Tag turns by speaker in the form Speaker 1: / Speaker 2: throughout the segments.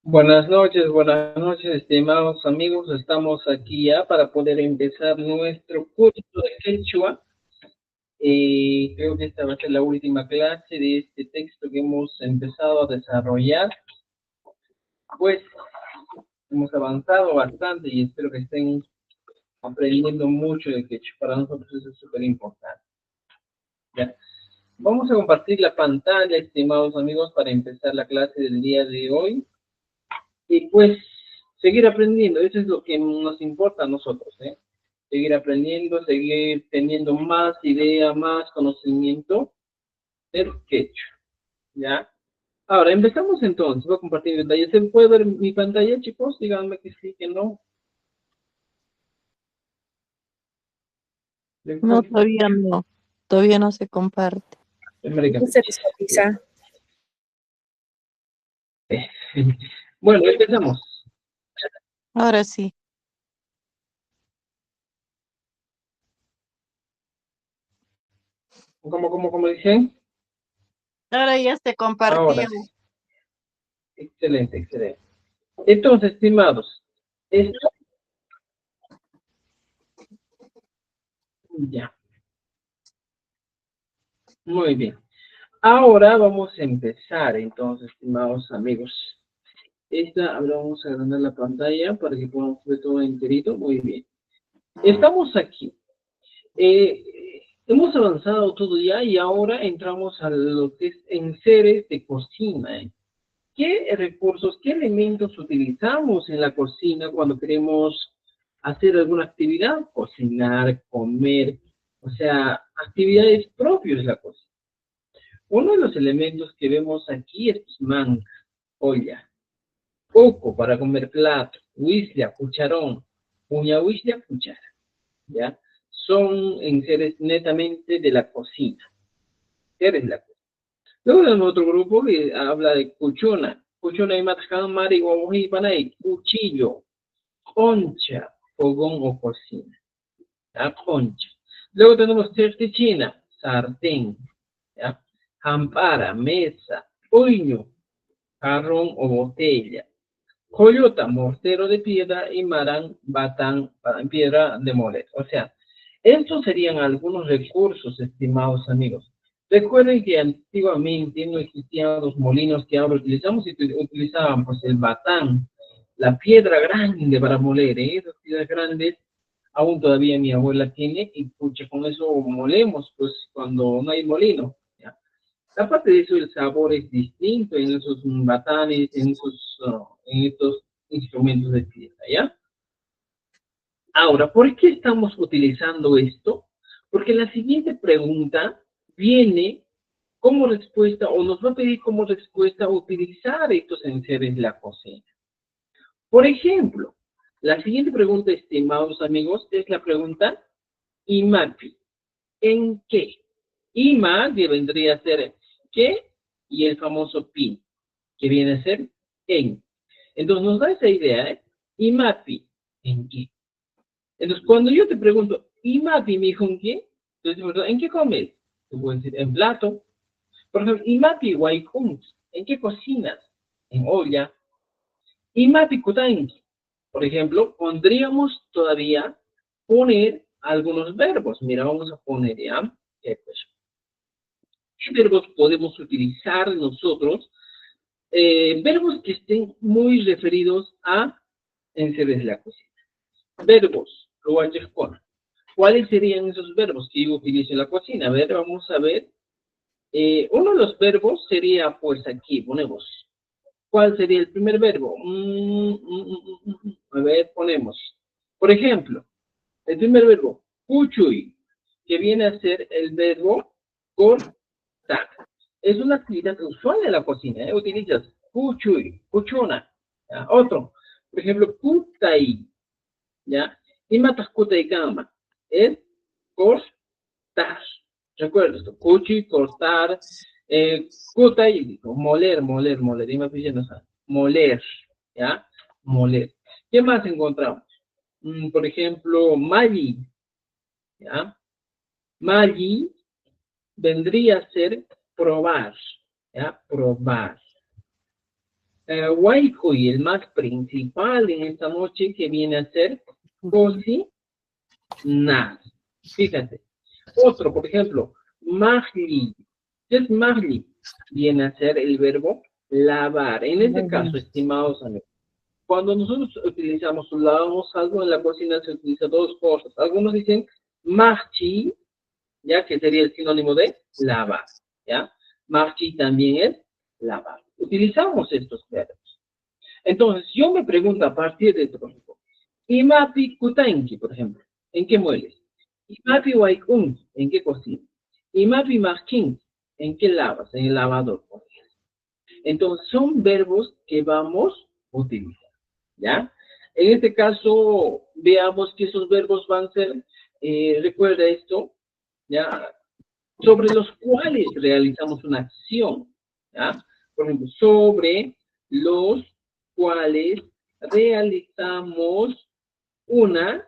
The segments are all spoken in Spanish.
Speaker 1: Buenas noches, estimados amigos. Estamos aquí ya para poder empezar nuestro curso de Quechua. Creo que esta va a ser la última clase de este texto que hemos empezado a desarrollar. Pues hemos avanzado bastante y espero que estén aprendiendo mucho de Quechua. Para nosotros eso es súper importante. Ya. Vamos a compartir la pantalla, estimados amigos, para empezar la clase del día de hoy. Y pues seguir aprendiendo, eso es lo que nos importa a nosotros, ¿eh? Seguir aprendiendo, seguir teniendo más idea, más conocimiento del quechua, ¿ya? Ahora, empezamos entonces, voy a compartir detalles. ¿Se puede ver mi pantalla, chicos? Díganme que sí, que no.
Speaker 2: No, todavía no. Todavía no se comparte.
Speaker 1: American.
Speaker 3: Se visualiza.
Speaker 1: Bueno, empezamos.
Speaker 2: Ahora sí.
Speaker 1: ¿Cómo dicen?
Speaker 2: Ahora ya se
Speaker 1: Ahora
Speaker 2: compartió.
Speaker 1: sí. Excelente, excelente. Entonces, estimados, esto ya. Muy bien. Ahora vamos a empezar, entonces, estimados amigos. Ahora vamos a agrandar la pantalla para que podamos ver todo enterito. Muy bien. Estamos aquí. Hemos avanzado todo ya y ahora entramos a lo que es enseres de cocina. ¿Qué recursos, qué elementos utilizamos en la cocina cuando queremos hacer alguna actividad? Cocinar, comer, o sea, actividades propias de la cocina. Uno de los elementos que vemos aquí es manca, olla, coco para comer plato, huislia, cucharón, uña huislia, cuchara, ¿ya? Son enseres netamente de la cocina, seres de la cocina. Luego tenemos otro grupo que habla de cuchona, cuchona y matacán, mari, guamuji, panay, cuchillo, concha, fogón o cocina, ¿ya? Concha. Luego tenemos certichina, sartén, ¿ya? Ampara, mesa, uño, jarrón o botella. Coyota, mortero de piedra y marán, batán, piedra de moler. O sea, estos serían algunos recursos, estimados amigos. Recuerden que antiguamente no existían los molinos que ahora utilizamos y utilizaban pues el batán, la piedra grande para moler, ¿eh? Esas piedras grandes aún todavía mi abuela tiene y pucha, con eso molemos pues cuando no hay molino. ¿Ya? Aparte de eso, el sabor es distinto en esos batanes, en estos instrumentos de piedra, ¿ya? Ahora, ¿por qué estamos utilizando esto? Porque la siguiente pregunta viene como respuesta, o nos va a pedir como respuesta utilizar estos enseres de la cocina. Por ejemplo, la siguiente pregunta, estimados amigos, es la pregunta IMAPI. ¿En qué? IMA que vendría a ser ¿qué? Y el famoso PI, que viene a ser en. Entonces nos da esa idea, ¿eh? IMAPI, ¿en qué? Entonces cuando yo te pregunto, IMAPI, mi hijo, ¿en qué? Entonces, ¿en qué comes? Tú puedes decir, en plato. Por ejemplo, IMAPI, guaykuns, ¿en qué cocinas? En olla. IMAPI, kutanki. Por ejemplo, podríamos todavía poner algunos verbos. Mira, vamos a poner ya. Pues, ¿qué verbos podemos utilizar nosotros? Verbos que estén muy referidos a enseres de la cocina. Verbos, ¿cuáles serían esos verbos que yo utilizo en la cocina? A ver, vamos a ver. Uno de los verbos sería, pues aquí ponemos. ¿Cuál sería el primer verbo? A ver, ponemos. Por ejemplo, el primer verbo, cuchuy, que viene a ser el verbo cortar. Es una actividad usual de la cocina, ¿eh? Utilizas cuchuy, cuchona. ¿Ya? Otro, por ejemplo, kutai, ¿ya? Y matas kutai kama. Es cortar. Recuerda esto, cuchuy, cortar, kutai, moler. Y me piden, moler, ¿ya? Moler. ¿Qué más encontramos? Por ejemplo, Mali, ¿ya? Mali vendría a ser probar, ¿ya? Probar. Waikoi, el más principal en esta noche, que viene a ser cocinar. Fíjate. Otro, por ejemplo, magli. ¿Qué es magli? Viene a ser el verbo lavar. En este caso, estimados amigos, cuando nosotros utilizamos o lavamos algo en la cocina, se utiliza dos cosas. Algunos dicen marchi, ya que sería el sinónimo de lavar, ¿ya? Marchi también es lavar. Utilizamos estos verbos. Entonces, yo me pregunto a partir de esto, por ejemplo, Imapi kutanki, por ejemplo, ¿en qué mueles? Imapi waikun, ¿en qué cocinas? Imapi maskin, ¿en qué lavas? En el lavador, por ejemplo. Entonces, son verbos que vamos a utilizar, ¿ya? En este caso, veamos que esos verbos van a ser, recuerda esto, ¿ya? Sobre los cuales realizamos una acción, ¿ya? Por ejemplo, sobre los cuales realizamos una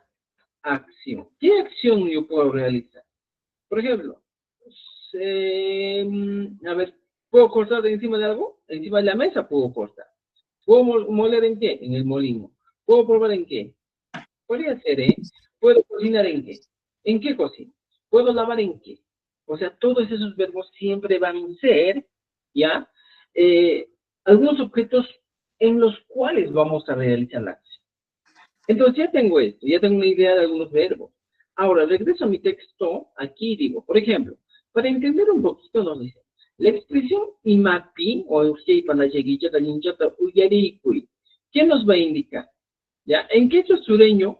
Speaker 1: acción. ¿Qué acción yo puedo realizar? Por ejemplo, a ver, ¿puedo cortar de encima de algo? Encima de la mesa puedo cortar. ¿Puedo moler en qué? En el molino. ¿Puedo probar en qué? Podría ser, ¿eh? ¿Puedo cocinar en qué? ¿En qué cocina? ¿Puedo lavar en qué? O sea, todos esos verbos siempre van a ser, ¿ya? Eh, algunos objetos en los cuales vamos a realizar la acción. Entonces ya tengo esto, ya tengo una idea de algunos verbos. Ahora, regreso a mi texto, aquí digo, por ejemplo, para entender un poquito nos dice, la expresión imapi, o ¿qué nos va a indicar? ¿Ya? En quechua sureño,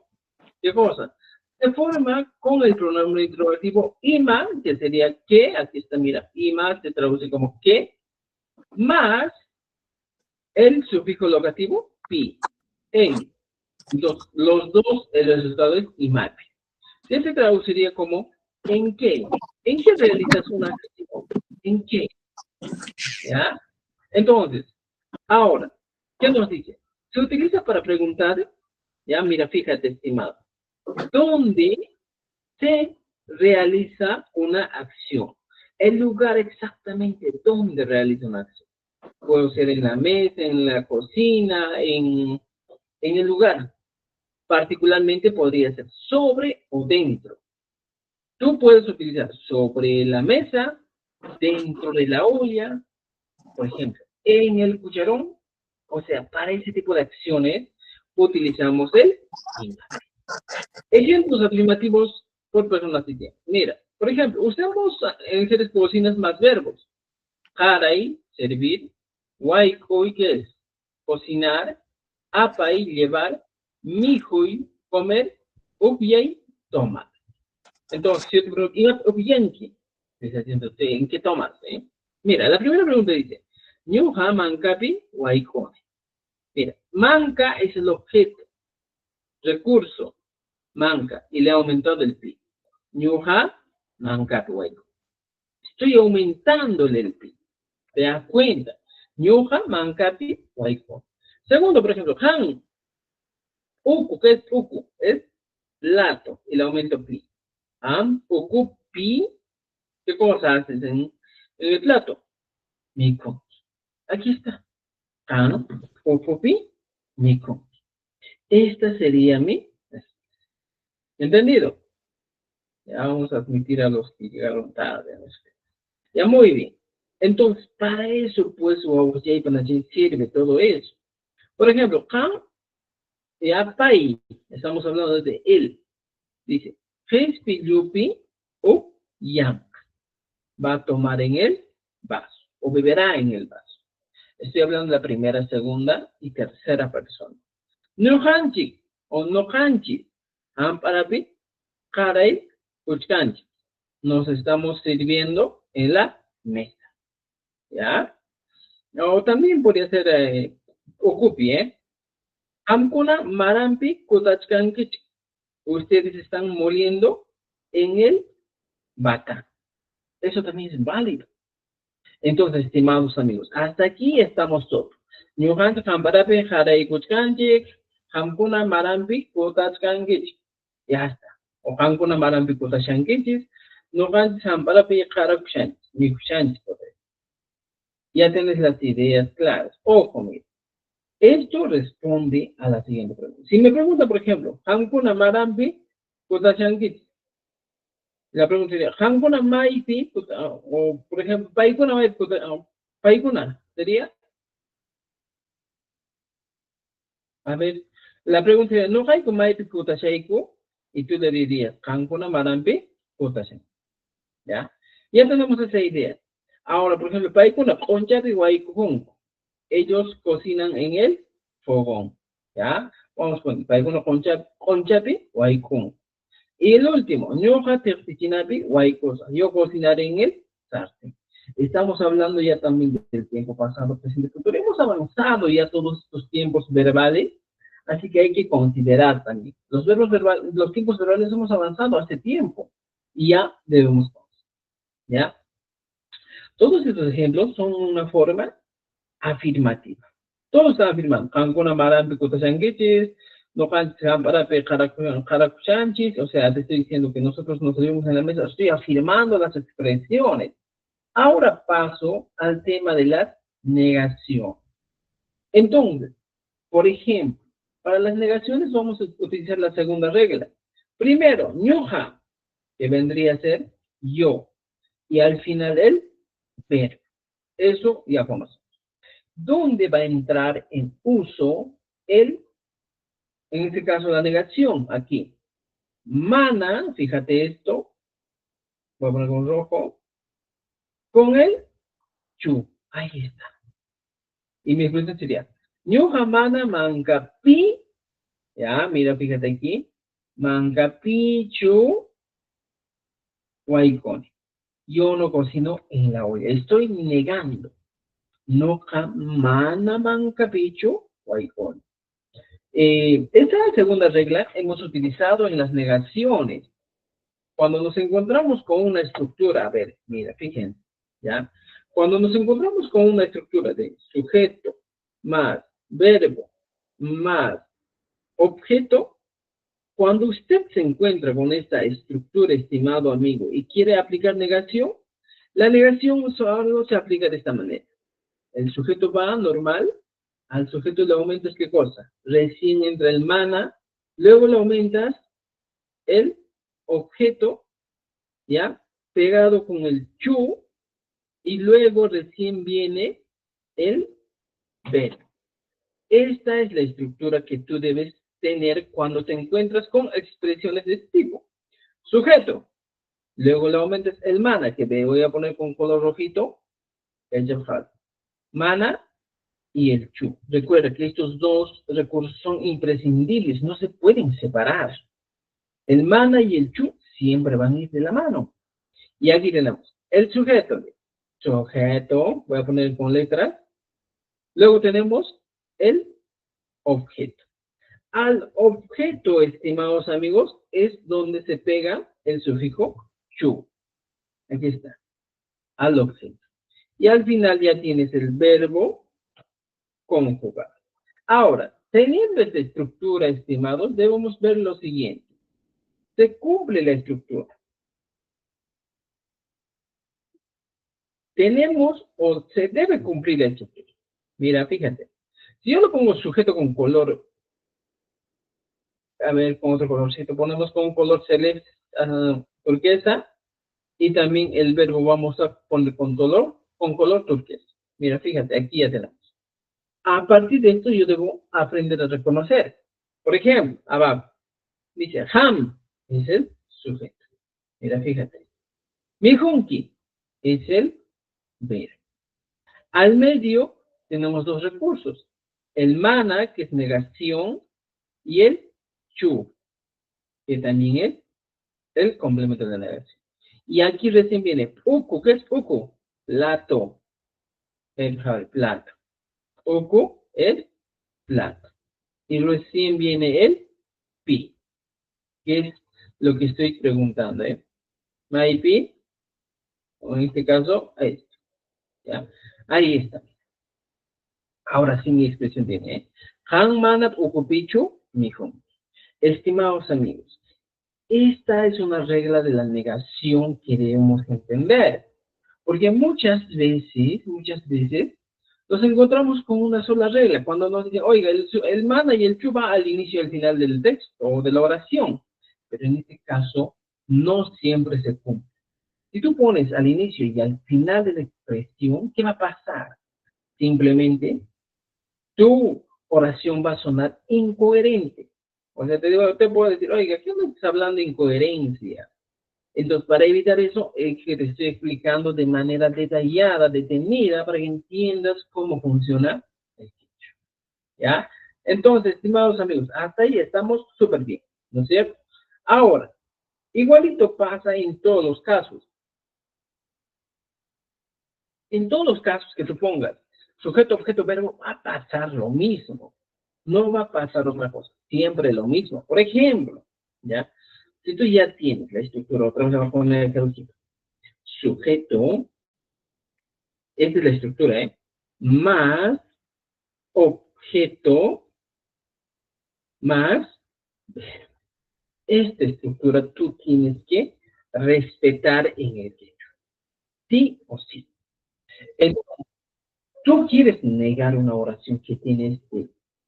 Speaker 1: ¿qué cosa? Se forma con el pronombre interrogativo ima, que sería que, aquí está, mira, ima se traduce como que, más el sufijo locativo pi, en. Entonces, los dos, el resultado es imapi. ¿Qué se traduciría como en qué? ¿En qué realizas una acción? ¿En qué? ¿Ya? Entonces, ahora, ¿qué nos dice? Se utiliza para preguntar, ya, mira, fíjate, estimado, ¿dónde se realiza una acción? El lugar exactamente donde realiza una acción. Puede ser en la mesa, en la cocina, en el lugar. Particularmente podría ser sobre o dentro. Tú puedes utilizar sobre la mesa, dentro de la olla, por ejemplo, en el cucharón. O sea, para ese tipo de acciones utilizamos el imagen. Ejemplos afirmativos por personas siguientes. Mira, por ejemplo, usamos en seres cocinas más verbos. Harai, servir. Waikoi, que es cocinar. Apai, llevar. Mijui, comer. Upiai, tomar. Entonces, si yo te pregunto, ¿Upianki? ¿En qué tomas? Mira, la primera pregunta dice, Ñuja mancapi waikoi. Mira, manca es el objeto, recurso, manca, y le ha aumentado el pi. Ñuja mancapi waikoi. Estoy aumentándole el pi. ¿Te das cuenta? Ñuja mancapi waikoi. Segundo, por ejemplo, han, uku, ¿qué es uku? Es plato, y le aumento pi. Am, uku, pi, ¿qué cosa haces en el plato? Mico. Aquí está. An, uku, pi, mico. Esta sería mi. ¿Entendido? Ya vamos a admitir a los que llegaron tarde. Ya muy bien. Entonces, para eso, pues, sirve todo eso. Por ejemplo, Khan y Apai, estamos hablando de él. Dice, Fespi Yupi o Yank. Va a tomar en el vaso o beberá en el vaso. Estoy hablando de la primera, segunda y tercera persona. Nohanchi o Nohanchi. Amparapi, Karai, Uchkanchi. Nos estamos sirviendo en la mesa. ¿Ya? O también podría ser ocupi, ¿eh? Amkuna marampi kutachkanki. Ustedes están moliendo en el bata. Eso también es válido. Entonces, estimados amigos, hasta aquí estamos todos. Ñujantu hamparapi haray kuchkanchik, hamkuna marampi kutachkankichik. Ya está. O hamkuna marampi kutachkankichik, ñujantu hamparapi harakushanchik, mikushanchik. Ya tienes las ideas claras. Ojo, mira. Esto responde a la siguiente pregunta. Si me pregunta, por ejemplo, ¿Hankuna Marambi Kutashangit? La pregunta sería, ¿Hankuna Maipi? O, por ejemplo, ¿Paikuna Maipi? ¿Paikuna? ¿Sería? A ver, la pregunta sería, ¿no hay con Maipi Kutashaiku? Y tú le dirías, ¿Hankuna Marambi Kutashan? ¿Ya? Ya tenemos esa idea. Ahora, por ejemplo, Paikuna Onchapi Waikun. Ellos cocinan en el fogón. ¿Ya? Vamos con Paikuna Onchapi Waikun. Y el último, ñoja tertichinapi Waikosa. Yo cocinaré en el sartén. Estamos hablando ya también del tiempo pasado, presente, futuro. Hemos avanzado ya todos estos tiempos verbales, así que hay que considerar también. Los verbos verbales, los tiempos verbales hemos avanzado hace tiempo y ya debemos, ¿ya? Todos estos ejemplos son una forma afirmativa. Todos están afirmando. Kankuna marampi kutashangichis, no para caracuchanchis, o sea, te estoy diciendo que nosotros nos subimos en la mesa, estoy afirmando las expresiones. Ahora paso al tema de la negación. Entonces, por ejemplo, para las negaciones vamos a utilizar la segunda regla. Primero, ñoja, que vendría a ser yo, y al final el verbo. Eso ya conocemos. ¿Dónde va a entrar en uso el, en este caso, la negación? Aquí. Mana, fíjate esto, voy a poner con rojo, con el chu. Ahí está. Y mi expresión sería, ñuja mana mancapi, ya, mira, fíjate aquí, mancapi chu guaycone. Yo no cocino en la olla, estoy negando. No mana mancapi chu guaycone. Esta segunda regla hemos utilizado en las negaciones. Cuando nos encontramos con una estructura, a ver, mira, fíjense, ¿ya? Cuando nos encontramos con una estructura de sujeto más verbo más objeto, cuando usted se encuentra con esta estructura, estimado amigo, y quiere aplicar negación, la negación solo se aplica de esta manera. El sujeto va normal, al sujeto le aumentas ¿qué cosa? Recién entra el mana, luego le aumentas el objeto, ¿ya? Pegado con el chu, y luego recién viene el verbo. Esta es la estructura que tú debes tener cuando te encuentras con expresiones de este tipo. Sujeto, luego le aumentas el mana, que te voy a poner con color rojito, el jafal. Mana y el chu. Recuerda que estos dos recursos son imprescindibles, no se pueden separar. El mana y el chu siempre van a ir de la mano. Y aquí tenemos el sujeto. Sujeto, voy a poner con letras. Luego tenemos el objeto. Al objeto, estimados amigos, es donde se pega el sufijo chu. Aquí está. Al objeto. Y al final ya tienes el verbo conjugar. Ahora, teniendo esta estructura, estimados, debemos ver lo siguiente. Se cumple la estructura. Tenemos o se debe cumplir la estructura. Mira, fíjate. Si yo lo pongo sujeto con color, a ver, con otro colorcito, ponemos con color celeste, turquesa, y también el verbo vamos a poner con color turquesa. Mira, fíjate, aquí ya tenemos. A partir de esto yo debo aprender a reconocer. Por ejemplo, abajo, dice ham, es el sujeto. Mira, fíjate. Mijunki es el verbo. Al medio tenemos dos recursos. El mana, que es negación, y el chu, que también es el complemento de la negación. Y aquí recién viene uku. ¿Qué es uku? Plato. El plato. Uku es plato. Y recién viene el pi, que es lo que estoy preguntando. Maipi, o en este caso, esto. ¿Ya? Ahí está. Ahora sí mi expresión tiene. Han manat ukupichu mihun. Estimados amigos, esta es una regla de la negación que debemos entender. Porque muchas veces, Nos encontramos con una sola regla. Cuando nos dicen, oiga, el mana y el chu va al inicio y al final del texto o de la oración. Pero en este caso, no siempre se cumple. Si tú pones al inicio y al final de la expresión, ¿qué va a pasar? Simplemente, tu oración va a sonar incoherente. O sea, te puedo decir, oiga, ¿qué me estás hablando de incoherencia? Entonces, para evitar eso, es que te estoy explicando de manera detallada, detenida, para que entiendas cómo funciona el dicho. ¿Ya? Entonces, estimados amigos, hasta ahí estamos súper bien, ¿no es cierto? Ahora, igualito pasa en todos los casos. En todos los casos que tú pongas sujeto, objeto, verbo, va a pasar lo mismo. No va a pasar otra cosa. Siempre lo mismo. Por ejemplo, ¿ya? Si tú ya tienes la estructura, otra vez le voy a poner el caducito. Sujeto, esta es la estructura, ¿eh? Más objeto, más verbo. Esta estructura tú tienes que respetar en el hecho. Sí o sí. Entonces, tú quieres negar una oración que tiene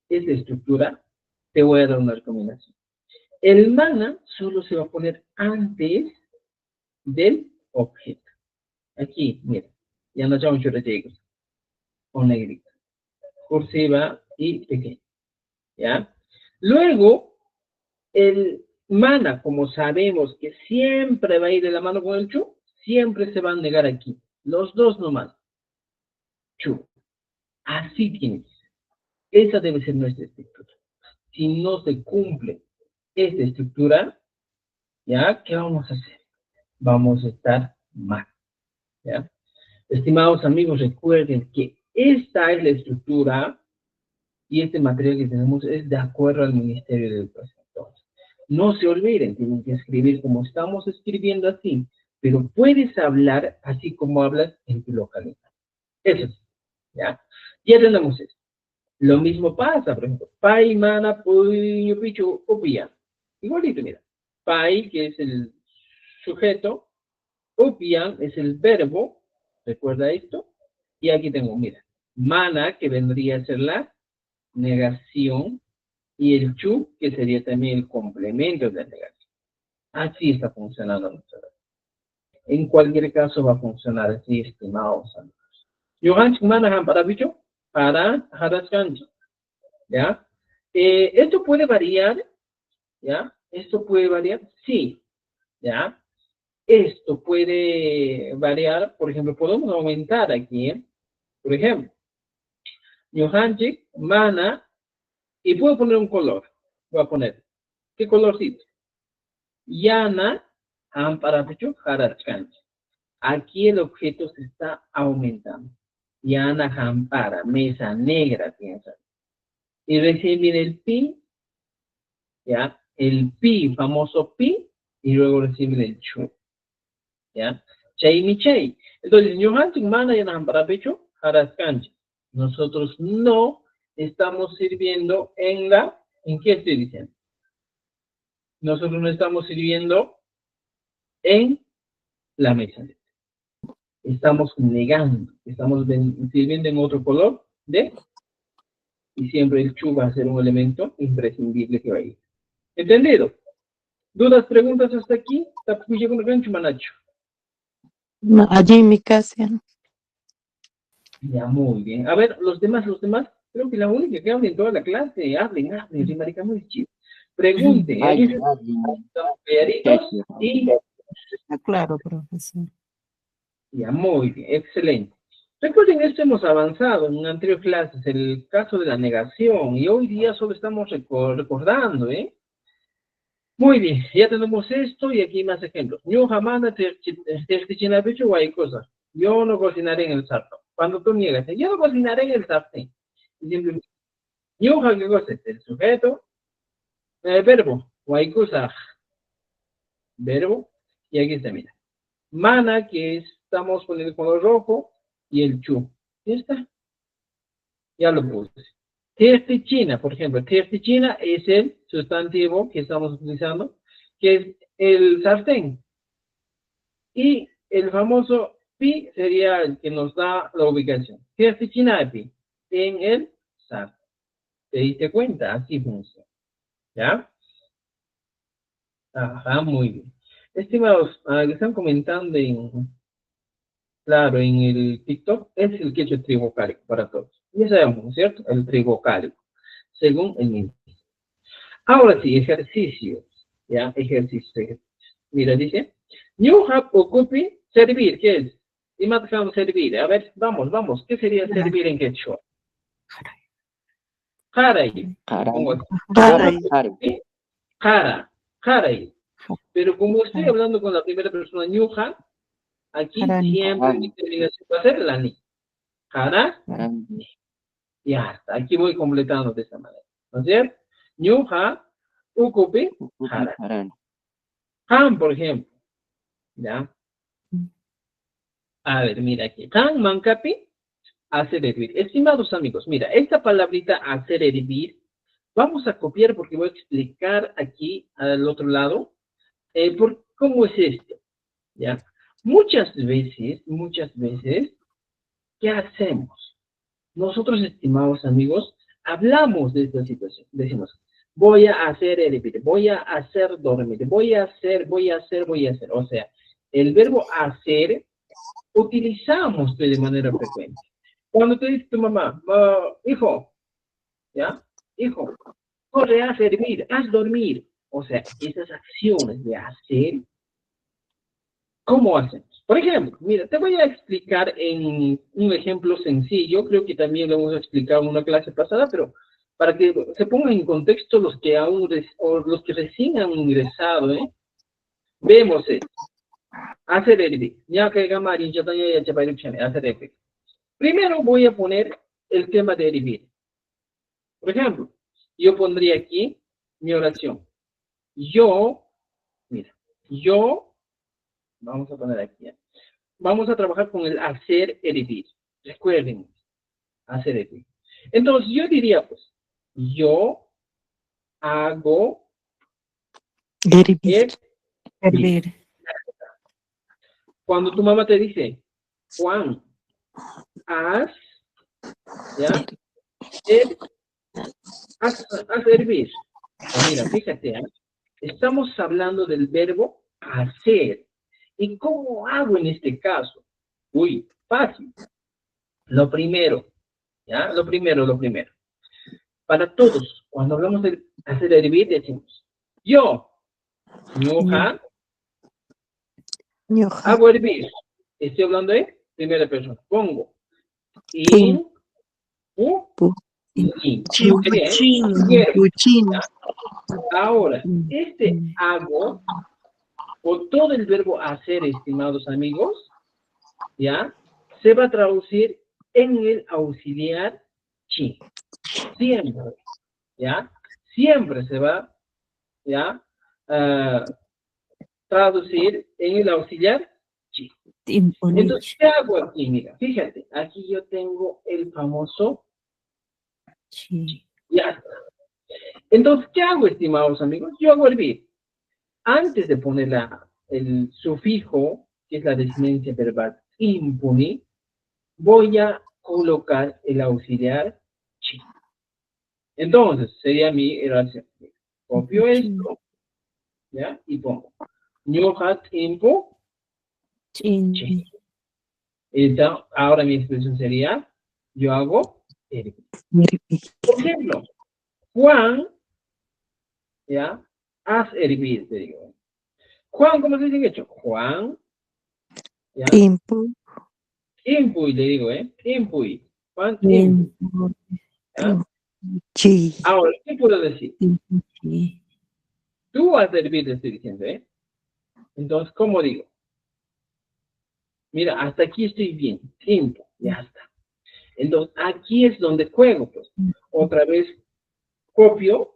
Speaker 1: esta estructura, te voy a dar una recomendación. El mana solo se va a poner antes del objeto. Aquí, mira, ya no llamo chorretegos, con negrita, cursiva y pequeña, ¿ya? Luego, el mana, como sabemos que siempre va a ir de la mano con el chu, siempre se va a negar aquí. Los dos nomás. Chu. Así tiene que ser. Esa debe ser nuestra estructura. Si no se cumple esta estructura, ¿ya? ¿Qué vamos a hacer? Vamos a estar mal, ¿ya? Estimados amigos, recuerden que esta es la estructura y este material que tenemos es de acuerdo al Ministerio de Educación. Entonces, no se olviden, tienen que escribir como estamos escribiendo así, pero puedes hablar así como hablas en tu localidad. Eso es, ¿ya? Ya tenemos eso. Lo mismo pasa, por ejemplo, pai, mana, puyo, pichu, upia. Igualito, mira. Pai, que es el sujeto, upia es el verbo, recuerda esto, y aquí tengo, mira, mana, que vendría a ser la negación, y el chu, que sería también el complemento de la negación. Así está funcionando nuestra vida. En cualquier caso va a funcionar así, estimados amigos. Yohanch mana para bicho, para haraskanji. ¿Ya? Esto puede variar, ¿ya? Esto puede variar, sí, ¿ya? Esto puede variar, por ejemplo, podemos aumentar aquí, ¿eh? Por ejemplo, Yohanjik, mana, y puedo poner un color. Voy a poner, ¿qué colorcito? Yana, Amparapecho, Harachkanchi. Aquí el objeto se está aumentando. Yana, Ampara, mesa negra, piensa. Y recién viene el pi, ¿ya? El pi, famoso pi, y luego recibe el chu, ¿ya? Chay mi chay. Entonces, Johansson mana y Namparapecho, Haraskanchi. Nosotros no estamos sirviendo ¿en qué estoy diciendo? Nosotros no estamos sirviendo en la mesa. Estamos negando, estamos sirviendo en otro color y siempre el chu va a ser un elemento imprescindible que va a ir. ¿Entendido? ¿Dudas, preguntas hasta aquí?
Speaker 2: Allí en mi casa.
Speaker 1: Ya, muy bien. A ver, los demás, creo que la única que habla en toda la clase, hablen, sí, marica, muy chido. Pregunten, aquí estamos pegaditos y
Speaker 2: Claro, profesor.
Speaker 1: ya, muy bien, excelente. Recuerden, esto hemos avanzado en anteriores clases, el caso de la negación, y hoy día solo estamos recordando, ¿eh? Muy bien, ya tenemos esto y aquí más ejemplos. Yo jamás cosas. Yo no cocinaré en el sartén. Cuando tú niegas, yo no cocinaré en el sartén. Simplemente, yo qué cosa es el sujeto, el verbo, cosa, verbo, y aquí está, mira. Mana, que estamos poniendo el color rojo, y el chu. ¿Ya está? Ya lo puse. China, por ejemplo, China es el sustantivo que estamos utilizando, que es el sartén. Y el famoso pi sería el que nos da la ubicación. ¿Qué hace Chinapi? En el SAT. ¿Te diste cuenta? Así funciona. ¿Ya? Ajá, muy bien. Estimados, que están comentando en, claro, en el TikTok, es el quechua trivocálico para todos. Ya sabemos, ¿no es cierto? El trivocálico, según el mismo. Ahora sí, ejercicio. ¿Ya? Ejercicio. Mira, dice, you have ocupi, servir, ¿qué es? Y más servir. A ver, vamos. ¿Qué sería servir en quechua? Caray. Pongo aquí.
Speaker 2: Caray.
Speaker 1: Caray. Pero como estoy hablando con la primera persona, ñuja, aquí siempre mi terminación va a ser la ni. Cara, ya está. Aquí voy completando de esta manera. ¿No es cierto? Ñuja, ucupi, cara. Han, por ejemplo. ¿Ya? A ver, mira aquí. Han, mancapi, hacer hervir. Estimados amigos, mira, esta palabrita hacer hervir, vamos a copiar porque voy a explicar aquí al otro lado cómo es esto. ¿Ya? Muchas veces, ¿qué hacemos? Nosotros, estimados amigos, hablamos de esta situación. Decimos, voy a hacer hervir, voy a hacer dormir, voy a hacer. O sea, el verbo hacer utilizamos de manera frecuente. Cuando te dice tu mamá, hijo, ¿ya? Hijo, corre a servir, haz dormir. O sea, esas acciones de hacer, ¿cómo hacemos? Por ejemplo, mira, te voy a explicar en un ejemplo sencillo, creo que también lo hemos explicado en una clase pasada, pero para que se pongan en contexto los que aún, o los que recién han ingresado, vemos esto. Hacer hervir. Ya que Gamarin, ya hacer hervir. Primero voy a poner el tema de hervir. Por ejemplo, yo pondría aquí mi oración. Yo, vamos a poner aquí. Vamos a trabajar con el hacer hervir. Recuerden, hacer hervir. Entonces, yo diría, pues, yo hago hervir. Cuando tu mamá te dice, Juan, haz, ¿ya? Haz hervir. Mira, fíjate, estamos hablando del verbo hacer. ¿Y cómo hago en este caso? Uy, fácil. Lo primero, ¿ya? Lo primero. Para todos, cuando hablamos de hacer hervir, decimos, yo, ñoja, hago hervir. Estoy hablando de primera persona. Pongo, in, ahora, este hago, por todo el verbo hacer, estimados amigos, ¿ya? Se va a traducir en el auxiliar chi. Siempre, ¿ya? Siempre se va, ¿ya? Traducir en el auxiliar chi. Entonces, ¿qué hago aquí? Mira, fíjate, aquí yo tengo el famoso chi. Ya está. Entonces, ¿qué hago, estimados amigos? Yo hago hervir. Antes de poner el sufijo, que es la desinencia verbal impuni, voy a colocar el auxiliar chi. Entonces, sería mi oración. Copio esto, ¿ya? Y pongo. Ñoja tiempo chi. Entonces, ahora mi expresión sería, yo hago hervir. Por ejemplo, Juan, ¿ya? Haz hervir, te digo. Juan, ¿cómo se dice en hecho? Juan, ¿ya? Impuy, le digo, Impuy. Juan, impuy. ¿Ya?
Speaker 2: Sí.
Speaker 1: Ahora, ¿qué puedo decir? Tú vas a hervir, te estoy diciendo, Entonces, ¿cómo digo? Mira, hasta aquí estoy bien. Tiempo, ya está. Entonces, aquí es donde juego, pues. Otra vez, copio,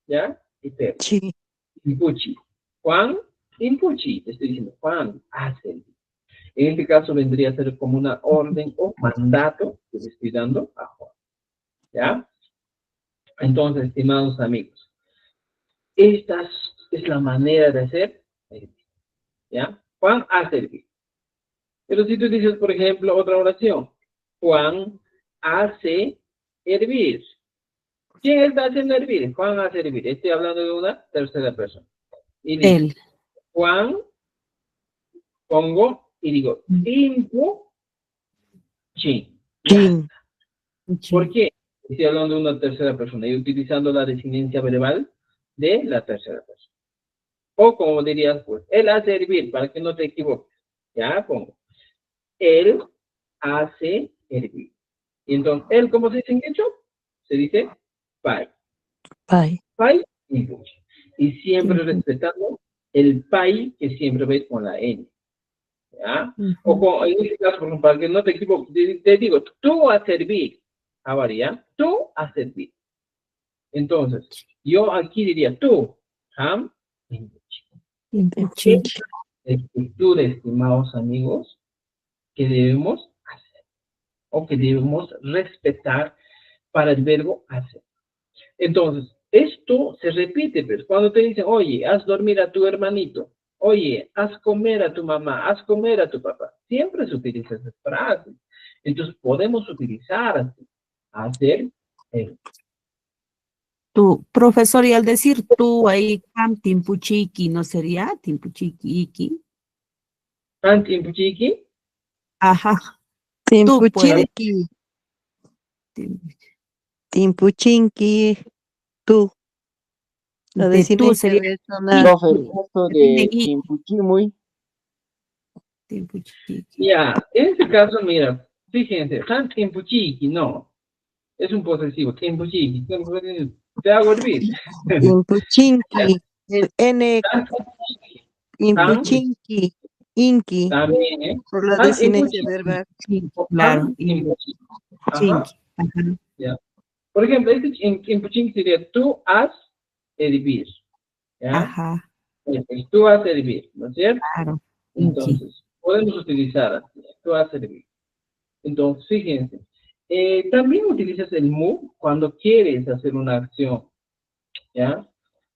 Speaker 1: ¿ya? Y pego.
Speaker 2: Sí.
Speaker 1: Impuchi. Juan, impuchi. Te estoy diciendo, Juan, haz hervir. En este caso vendría a ser como una orden o mandato que le estoy dando a Juan. ¿Ya? Entonces, estimados amigos, esta es la manera de hacer. ¿Ya? Juan, haz hervir. Pero si tú dices, por ejemplo, otra oración. Juan hace hervir. ¿Quién está haciendo hervir? Juan hace hervir. Estoy hablando de una tercera persona. Y digo,
Speaker 3: Él.
Speaker 1: Juan, pongo y digo, impu, chin.
Speaker 2: Chin.
Speaker 1: ¿Por qué? Estoy hablando de una tercera persona y utilizando la definencia verbal de la tercera persona. O como dirías, pues, él hace hervir, para que no te equivoques. Ya, pongo. Él hace hervir. Y entonces, él, ¿cómo se dice en quechua? Se dice pai.
Speaker 2: Pai.
Speaker 1: Pai y puchi. Y siempre respetando el pai que siempre ves con la N. ¿Ya? O con, en este caso, por ejemplo, para que no te equivoques, te digo, tú a servir. Ahora, ¿ya? Tú a servir. Entonces, yo aquí diría tú, ham,
Speaker 2: Chin.
Speaker 1: estructura, estimados amigos, que debemos hacer o que debemos respetar para el verbo hacer. Entonces, esto se repite, pues, cuando te dicen, oye, haz dormir a tu hermanito, oye, haz comer a tu mamá, haz comer a tu papá, siempre se utiliza esa frase. Entonces, podemos utilizar así, hacer,
Speaker 3: Tú, profesor, y al decir tú ahí, cam timpuchiqui, ¿no sería timpuchiqui?
Speaker 1: antimpuchiqui,
Speaker 3: Ajá, tú puedes.
Speaker 2: Timpuchinki. Timpuchinki. Tú. La
Speaker 3: De tú
Speaker 2: designancia
Speaker 3: sería
Speaker 2: personal.
Speaker 4: Profe, esto de Timpuchimuy,
Speaker 3: timpuchiqui.
Speaker 1: ya, en este caso, mira, fíjense, antimpuchiqui, no, es un posesivo, timpuchiqui, te hago hervir.
Speaker 2: Timpuchinki. El N.
Speaker 1: Tan,
Speaker 2: Timpuchinki. Inki.
Speaker 1: también, ¿eh?
Speaker 2: Por la
Speaker 1: Tan
Speaker 2: designancia
Speaker 1: impuchiqui,
Speaker 2: verbal.
Speaker 3: Claro,
Speaker 1: tan impuchiqui. Ajá,
Speaker 3: timpuchiqui. Ajá.
Speaker 1: ya. Por ejemplo, este impuchiqui sería tú has hervir, ¿ya?
Speaker 3: Ajá,
Speaker 1: Pues, tú has hervir, ¿no es cierto?
Speaker 3: claro.
Speaker 1: Entonces, podemos utilizar así, tú has hervir. Entonces, fíjense, también utilizas el mu cuando quieres hacer una acción, ¿ya?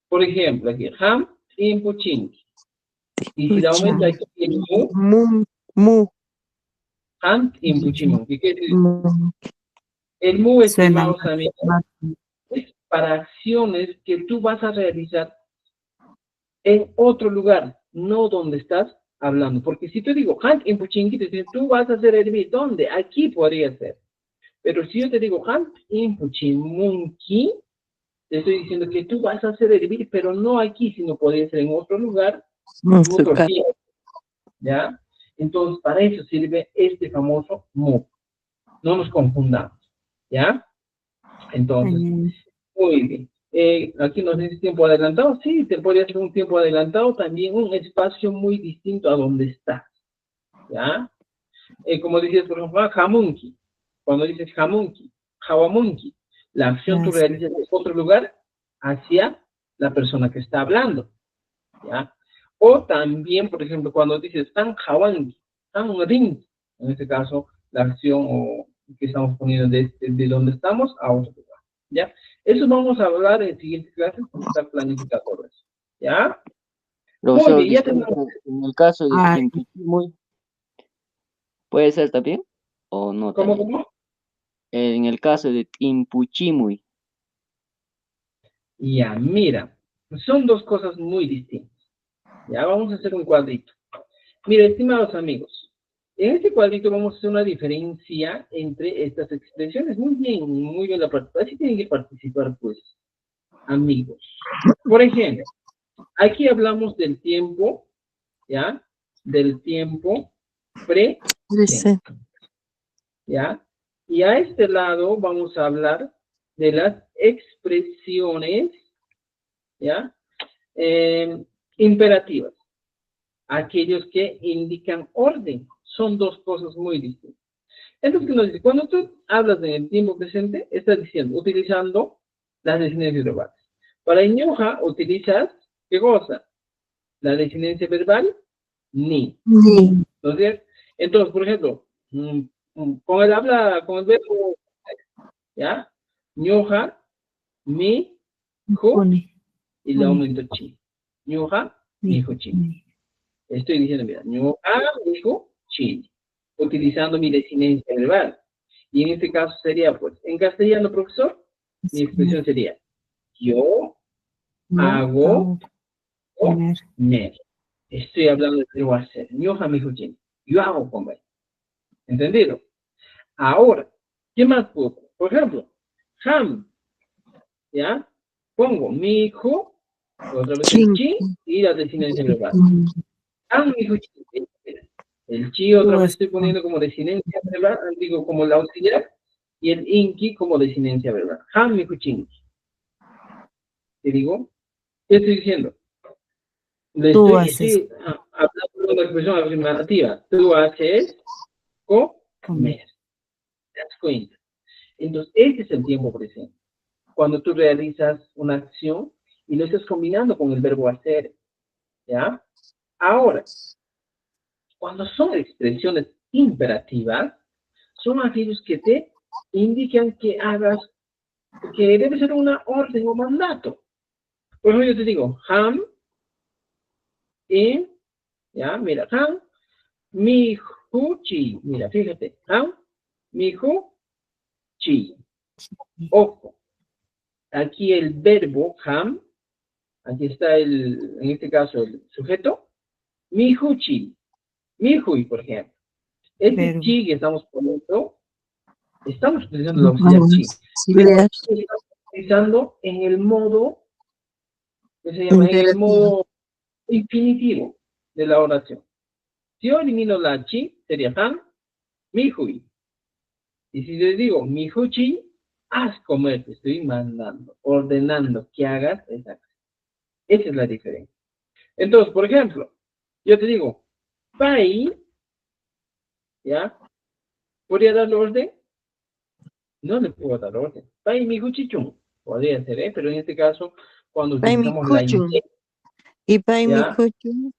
Speaker 1: Por ejemplo, aquí, ham impuchinki. Y si le aumenta aquí el mu,
Speaker 2: Mu.
Speaker 1: ham impuchimunki. ¿Qué quiere decir?
Speaker 2: Mu.
Speaker 1: El mu,
Speaker 3: Suena
Speaker 1: estimados amigos,
Speaker 3: más.
Speaker 1: es para acciones que tú vas a realizar en otro lugar, no donde estás hablando. Porque si te digo, ham impuchinki, te dice, tú vas a hacer hervir, ¿dónde? Aquí podría ser. Pero si yo te digo, ham impuchimunki, te estoy diciendo que tú vas a hacer hervir, pero no aquí, sino podría ser en otro lugar, en otro
Speaker 2: Azúcar.
Speaker 1: tiempo, ¿ya? Entonces, para eso sirve este famoso mu. No nos confundamos, ¿ya? Entonces, muy bien. Aquí nos dice tiempo adelantado. Sí, te podría ser un tiempo adelantado, también un espacio muy distinto a donde estás, ¿ya? Como dices, por ejemplo, jamunki. Cuando dices jamunki, jawamunki, la acción tú realizas en otro lugar hacia la persona que está hablando, ¿ya? O también, por ejemplo, cuando dices tan jawanki, tan ring, en este caso, la acción o que estamos poniendo de donde estamos a otro lugar, ¿ya? Eso vamos a hablar en siguientes clases, porque está planificado todo eso, ¿ya? Muy
Speaker 4: profesor,
Speaker 1: bien, ya
Speaker 4: disculpe,
Speaker 1: tenemos.
Speaker 4: en el caso de Timpuchimuy, ¿puede ser también? ¿O no
Speaker 1: ¿Cómo,
Speaker 4: también?
Speaker 1: cómo?
Speaker 4: En el caso de Timpuchimuy,
Speaker 1: Ya, mira, son dos cosas muy distintas. Ya, vamos a hacer un cuadrito. Mira, estimados amigos, en este cuadrito vamos a hacer una diferencia entre estas expresiones. Muy bien la participación. Así tienen que participar, pues, amigos. Por ejemplo, aquí hablamos del tiempo, ¿ya? Del tiempo presente, ¿ya? Y a este lado vamos a hablar de las expresiones, ¿ya? Imperativas, aquellos que indican orden. Son dos cosas muy distintas. Entonces, ¿qué nos dice? Cuando tú hablas en el tiempo presente, estás diciendo, utilizando las designaciones verbales. Para ñoja utilizas, ¿qué cosa? La designancia verbal, ni. Entonces, por ejemplo, con el habla, con el verbo, ¿ya? ñoja, mi, ju, y le aumento chi. ñoja, mi, ju, chi. Estoy diciendo, mira, ñoja, mi, ju, chi. Utilizando mi designancia verbal. Y en este caso sería, pues, en castellano, profesor, mi expresión sería, yo hago comer. Estoy hablando del verbo hacer. Yo hago comer. ¿Entendido? Ahora, ¿qué más puedo? Por ejemplo, ham, ¿ya? Pongo mi hijo, otra vez el chi y la desinencia verbal. Ham, mi hijo, chi. El chi otra vez estoy poniendo como desinencia verbal, digo como la auxiliar, y el inki como desinencia verbal. Ham, mi hijo, chinki. ¿Te digo? ¿Qué estoy diciendo? Estoy hablando de una expresión afirmativa. Tú haces comer. ¿Te das cuenta? Entonces, este es el tiempo presente. Cuando tú realizas una acción y lo estás combinando con el verbo hacer. ¿Ya? Ahora, cuando son expresiones imperativas, son aquellos que te indican que hagas, que debe ser una orden o mandato. Por ejemplo, yo te digo, ham, y, ya, mira, ham, mi huchi, mira, fíjate, ham, mi huchi. Ojo, aquí el verbo ham, aquí está en este caso el sujeto, mi huchi, mi hui, por ejemplo. Este chi que estamos poniendo, estamos utilizando la auxiliar chi, pero estamos utilizando en el modo, que se llama, en el modo infinitivo de la oración. Si yo elimino la chi, sería ham, mi hui. Y si le digo, mi huchi, haz comer, te estoy mandando, ordenando que hagas esa acción. Esa es la diferencia. Entonces, por ejemplo, yo te digo, pai, ¿ya? ¿Podría darle orden? No le puedo dar orden. Pai mi huchichun. Podría ser, pero en este caso, cuando utilizamos la intención,
Speaker 2: y pai mi cuchun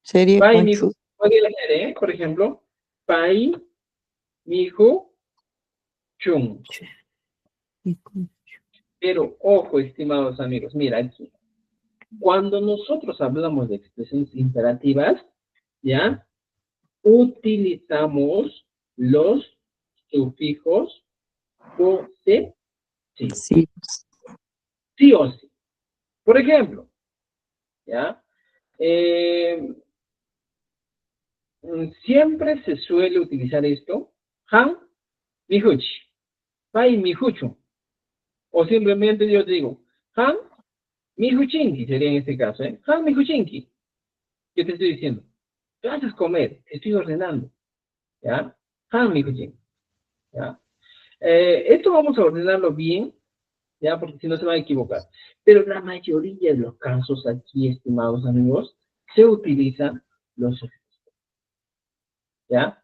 Speaker 2: sería
Speaker 1: pai mi
Speaker 2: conchu.
Speaker 1: podría ser, por ejemplo, pai mi chun. Pero ojo, estimados amigos, mira aquí. Cuando nosotros hablamos de expresiones imperativas, ¿ya? Utilizamos los sufijos posesivos.
Speaker 2: Sí.
Speaker 1: Sí o sí. Por ejemplo, ¿ya? Siempre se suele utilizar esto, han, mihuchi, pai, mihuchu. O simplemente yo digo, han, mihuchinki, sería en este caso, ¿eh? Han, mihuchinki. ¿Qué te estoy diciendo? ¿Qué haces comer? Te estoy ordenando. ¿Ya? Han, mihuchinki. ¿Ya? Esto vamos a ordenarlo bien, ¿ya? Porque si no se va a equivocar. Pero la mayoría de los casos aquí, estimados amigos, se utilizan los sufijos. ¿Ya?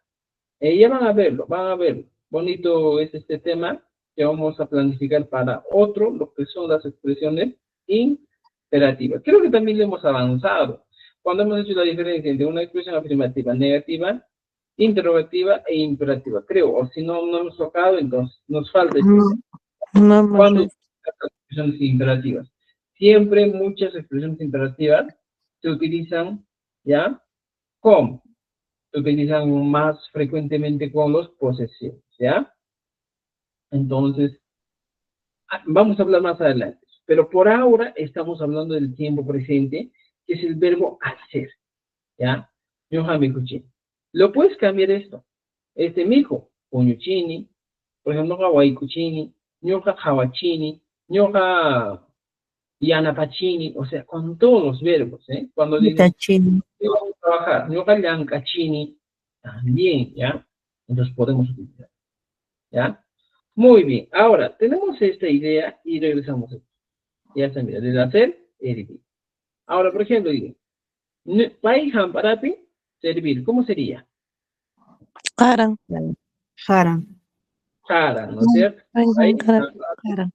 Speaker 1: Ya van a verlo, van a ver. Bonito es este tema que vamos a planificar para otro, lo que son las expresiones imperativas. Creo que también lo hemos avanzado. Cuando hemos hecho la diferencia entre una expresión afirmativa negativa, interrogativa e imperativa. Creo, o si no, no hemos tocado, entonces nos falta cuando las expresiones imperativas. Siempre muchas expresiones imperativas se utilizan, ¿ya? ¿Cómo? Se utilizan más frecuentemente con los posesivos, ¿ya? Entonces, vamos a hablar más adelante. Pero por ahora estamos hablando del tiempo presente, que es el verbo hacer, ¿ya? Ñoja mikuchini. Lo puedes cambiar esto. Mijo, puñuchini, por ejemplo, hawaikuchini, ñoja hawachini, ñoja yanapachini, o sea, con todos los verbos, ¿eh? Cuando dices, vamos a trabajar, ñoja llankachini, también, ¿ya? Entonces podemos utilizar, ¿ya? Muy bien, ahora tenemos esta idea y regresamos. Ya está, mira, desde hacer, hervir. Ahora, por ejemplo, digo, pai hamparapi, servir, ¿cómo sería?
Speaker 2: Haran.
Speaker 1: Haran, ¿no es cierto?
Speaker 2: Haran.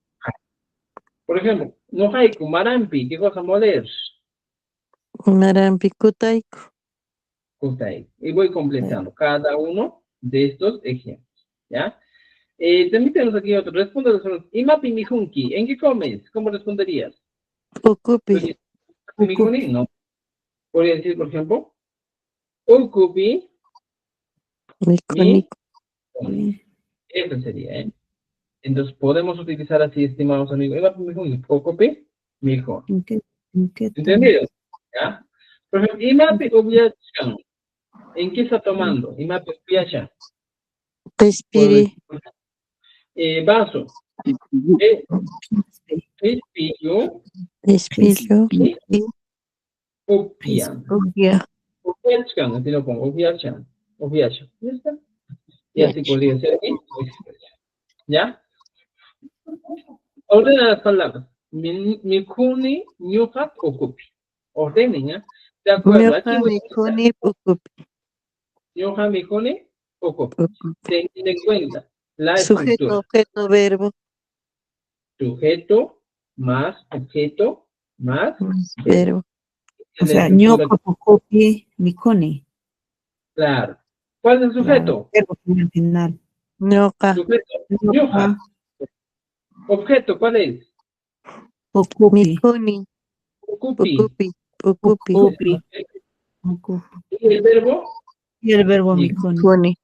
Speaker 1: Por ejemplo, no hay kumarampi, ¿qué cosa moler?
Speaker 2: Marampi kutaiku.
Speaker 1: Y voy completando cada uno de estos ejemplos, ¿ya? También tenemos aquí otro. Responde a los otros. Imapi mijunki, ¿en qué comes? ¿Cómo responderías?
Speaker 2: Ukupi.
Speaker 1: Mijuni, no. Podría decir, por ejemplo, ukupi
Speaker 2: Mikuniku.
Speaker 1: Eso sería, ¿eh? Entonces, podemos utilizar así, estimados amigos. Okopi, mijo.
Speaker 3: ¿En qué tal?
Speaker 1: ¿Entendido? ¿Ya? Por ejemplo, Imapi Ubiachan. ¿En qué está tomando? Imapi Ubiachan.
Speaker 2: Respiri.
Speaker 1: Vaso. Espillo.
Speaker 2: Respiro.
Speaker 1: Upian.
Speaker 2: Ugia.
Speaker 1: Ubiachan. Así lo pongo. Ubiachan. Ubiachan. ¿Ya está? Y así podría ser aquí. ¿Ya? Ordena las palabras. Mikuni, Nyuhat, Okupi. Ordenen, ¿eh? De acuerdo. Aquí
Speaker 2: Nyoka
Speaker 1: voy a
Speaker 2: mikuni pukupi.
Speaker 1: Nyuha, Mikuni, Okupi.
Speaker 2: Pukupi.
Speaker 1: Ten en cuenta la
Speaker 2: Sujeto,
Speaker 1: estructura.
Speaker 2: objeto, verbo.
Speaker 1: Sujeto más objeto más verbo.
Speaker 2: Verbo.
Speaker 3: O
Speaker 1: La
Speaker 3: sea,
Speaker 1: estructura,
Speaker 3: ñoco, pocopi, micone.
Speaker 1: claro. ¿Cuál es el sujeto?
Speaker 3: Verbo al final.
Speaker 2: Nyoka.
Speaker 1: Sujeto.
Speaker 3: Ñoca,
Speaker 1: Nyuha. Objeto, ¿cuál es?
Speaker 3: pocopi,
Speaker 2: Mikuni.
Speaker 1: Okupi.
Speaker 2: Pukupi. Pukupi.
Speaker 3: pocopi, pocopi.
Speaker 1: Y el verbo,
Speaker 3: Y el verbo
Speaker 1: Ni-
Speaker 3: micone.
Speaker 2: Mikuni.